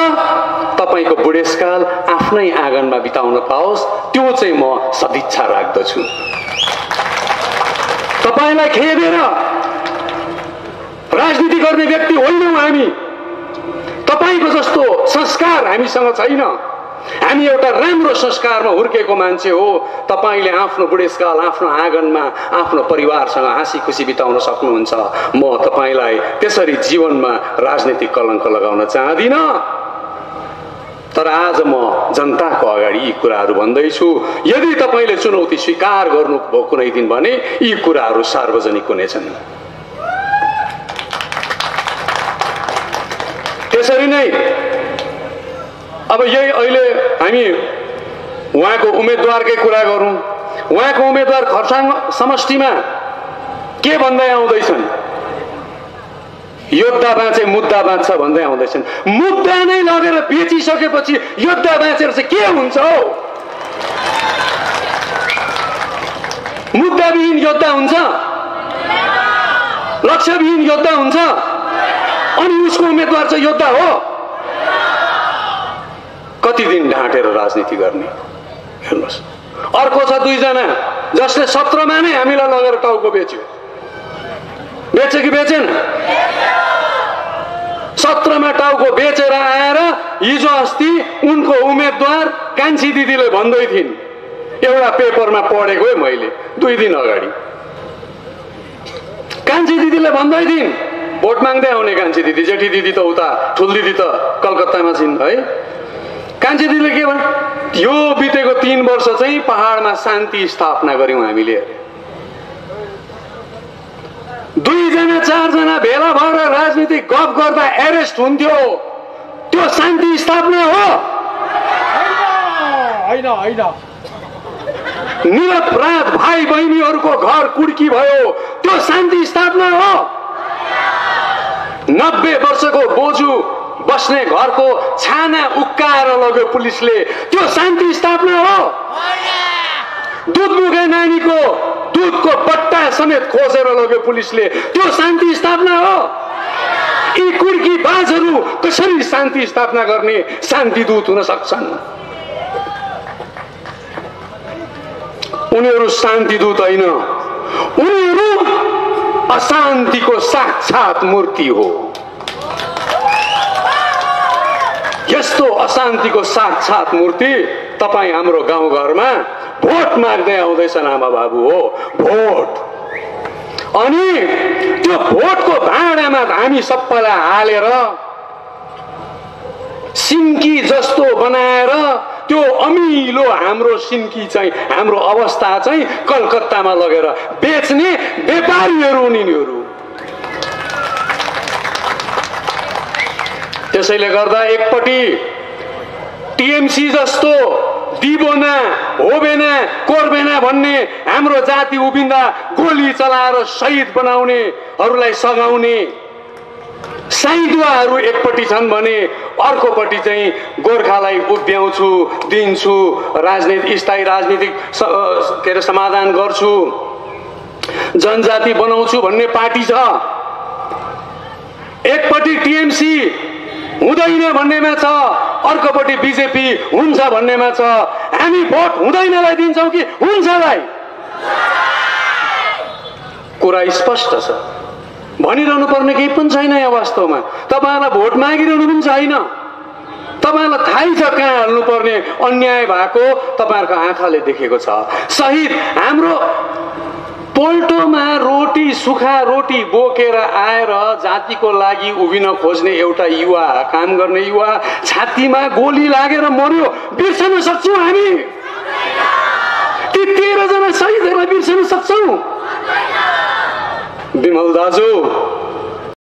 तपाईँको बुढेसकाल आफ्नै आँगनमा बिताउन पाओस् त्यो चाहिँ म सदिच्छा राख्दछु। तपाईँलाई खेदेर राजनीति गर्ने व्यक्ति होइनौँ हामी। तपाईँको जस्तो संस्कार हामीसँग छैन। हामी एउटा राम्रो संस्कारमा हुर्केको मान्छे हो। तपाईँले आफ्नो बुढेसकाल आफ्नो आँगनमा आफ्नो परिवारसँग हाँसी खुसी बिताउन सक्नुहुन्छ। म तपाईँलाई त्यसरी जीवनमा राजनीतिक कलङ्क लगाउन चाहदिनँ। तर आज म जनताको अगाडि यी कुराहरू भन्दैछु। यदि तपाईँले चुनौती स्वीकार गर्नुभयो कुनै दिन भने यी कुराहरू सार्वजनिक हुनेछन्। त्यसरी नै अब यही अहिले हामी उहाँको उम्मेदवारकै कुरा गरौँ। उहाँको उम्मेदवार खरसाङ समष्टिमा के भन्दै आउँदैछन्? योद्धा बाँचे मुद्दा बाँच्छ भन्दै आउँदैछन्। मुद्दा नै लगेर बेचिसकेपछि योद्धा बाँचेर चाहिँ के हुन्छ हौ? मुद्दाविहीन योद्धा हुन्छ? लक्ष्यविहीन योद्धा हुन्छ? अनि उसको उम्मेदवार चाहिँ योद्धा हो? कति दिन ढाँटेर राजनीति गर्ने? हेर्नुहोस्, अर्को छ दुईजना जसले 17 मा नै हामीलाई लगेर टाउको बेच्यो। बेच्यो कि बेचेन? 17 मा टाउको बेचेर आएर हिजो अस्ति उनको उम्मेदवार कान्छी दिदीले भन्दै थिइन्, एउटा पेपरमा पढेको है मैले 2 दिन अगाडि। कान्छी दिदीले भन्दै थिइन्, भोट माग्दै आउने कान्छी दिदी, जेठी दिदी त उता, ठुल दिदी त कलकत्तामा छिन् है। कान्छी दिदीले के भने, यो बितेको 3 वर्ष चाहिँ पहाडमा शान्ति स्थापना गर्यौं हामीले। 2 जना 4 जना भेला भएर राजनीतिक गफ गर्दा एरेस्ट हुन्थ्यो, त्यो शान्ति स्थापना हो? होइन होइन। निरपराध भाइ बहिनीहरूको घर कुड्की भयो, त्यो शान्ति स्थापना हो? 90 वर्षको बोजू बस्ने घरको छाना उक्काएर लग्यो पुलिसले, त्यो शान्ति स्थापना हो? दुध मुखे नानीको दुधको बट्टा समेत खोजेर लग्यो पुलिसले, त्यो शान्ति स्थापना हो? यी कुर्की बाजहरू कसरी शान्ति स्थापना गर्ने शान्तिदूत हुन सक्छन्? उनीहरू शान्तिदूत होइन, उनीहरू अशान्तिको साक्षात मूर्ति हो। यस्तो अशान्तिको साक्षात मूर्ति तपाईँ हाम्रो गाउँघरमा भोट माग्दै आउँदैछन् आमा बाबु हो, भोट। अनि त्यो भोटको भाँडामा हामी सबैलाई हालेर सिन्की जस्तो बनाएर त्यो अमिलो हाम्रो सिन्की चाहिँ, हाम्रो अवस्था चाहिँ कलकत्तामा लगेर बेच्ने व्यापारीहरू उनीहरू। त्यसैले गर्दा एकपट्टि टिएमसी जस्तो दिबोना होबेना कोर्बेना भन्ने हाम्रो जाति उभिँदा गोली चलाएर शहीद बनाउनेहरूलाई सघाउने साइदुवाहरू एकपट्टि छन् भने अर्कोपट्टि चाहिँ गोर्खालाई उभ्याउँछु, दिन्छु, राजनीति स्थायी राजनीतिक के अरे समाधान गर्छु, जनजाति बनाउँछु भन्ने पार्टी छ। एकपट्टि टिएमसी हुँदैन भन्नेमा छ, अर्कोपट्टि बिजेपी हुन्छ भन्नेमा छ। हामी भोट हुँदैनलाई दिन्छौँ कि हुन्छलाई? कुरा स्पष्ट छ, भनिरहनु पर्ने केही पनि छैन यहाँ वास्तवमा। तपाईँहरूलाई भोट मागिरहनु पनि छैन, तपाईँहरूलाई थाहै छ कहाँ हाल्नुपर्ने अन्याय भएको तपाईँहरूको आँखाले देखेको छ। शहीद हाम्रो पोल्टोमा रोटी सुखा रोटी बोकेर आएर जातिको लागि उभिन खोज्ने एउटा युवा, काम गर्ने युवा छातीमा गोली लागेर मर्यो, बिर्सन सक्छौँ हामी? ती 13 जना शहीदहरूलाई बिर्सन सक्छौँ? विमल दाजु,